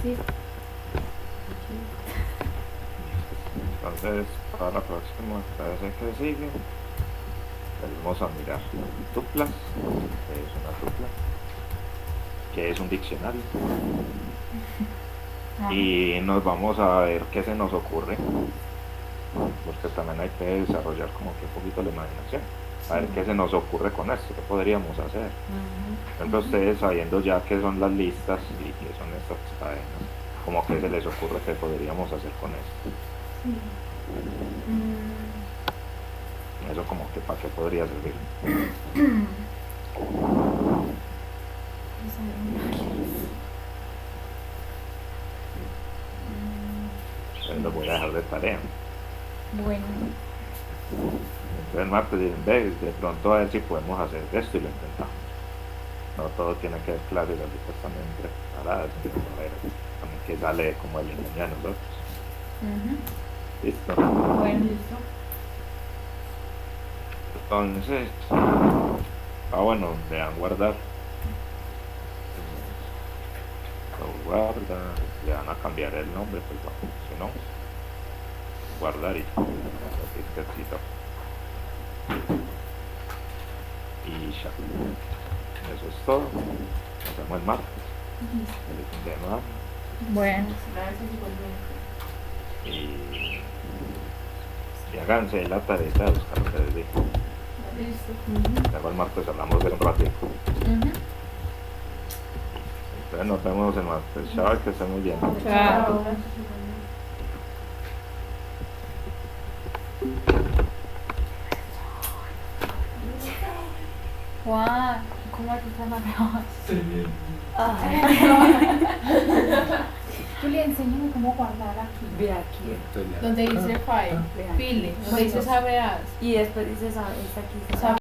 Sí. Entonces, para la próxima clase que sigue, vamos a mirar tuplas, que es una tupla, que es un diccionario, Ajá. y nos vamos a ver qué se nos ocurre, porque también hay que desarrollar como que un poquito la imaginación, a ver qué se nos ocurre con esto, qué podríamos hacer. Entonces ustedes, sabiendo ya qué son las listas y qué son estas cadenas, como que se les ocurre qué podríamos hacer con esto. Eso como que para qué podría servir. Entonces lo voy a dejar de tarea. Bueno, Entonces el martes dicen, ve, de pronto a ver si podemos hacer esto y lo intentamos. No todo tiene que ver clases así pues también preparadas, sino a ver también qué sale como el ingenio de nosotros. Listo. bueno. Listo. Entonces, bueno, le dan guardar. Lo guarda, le van a cambiar el nombre, pues bueno, si no, guardar y así escrito. Y ya. Eso es todo. Nos vemos el martes. Feliz fin de semana. Bueno, Gracias igualmente. Y háganse la tarea de buscar lo que les digo. Listo. Luego el martes hablamos de un ratito. Entonces nos vemos el martes. Chao, que estén muy bien. Chao. Gracias igualmente. Juan, ¿cómo te estás mejor? Julia, enséñame cómo guardar aquí. Ve aquí. Entonces, Donde dice file, Vea. pile, donde dice sabe as. Y después dice, esta aquí. Sabe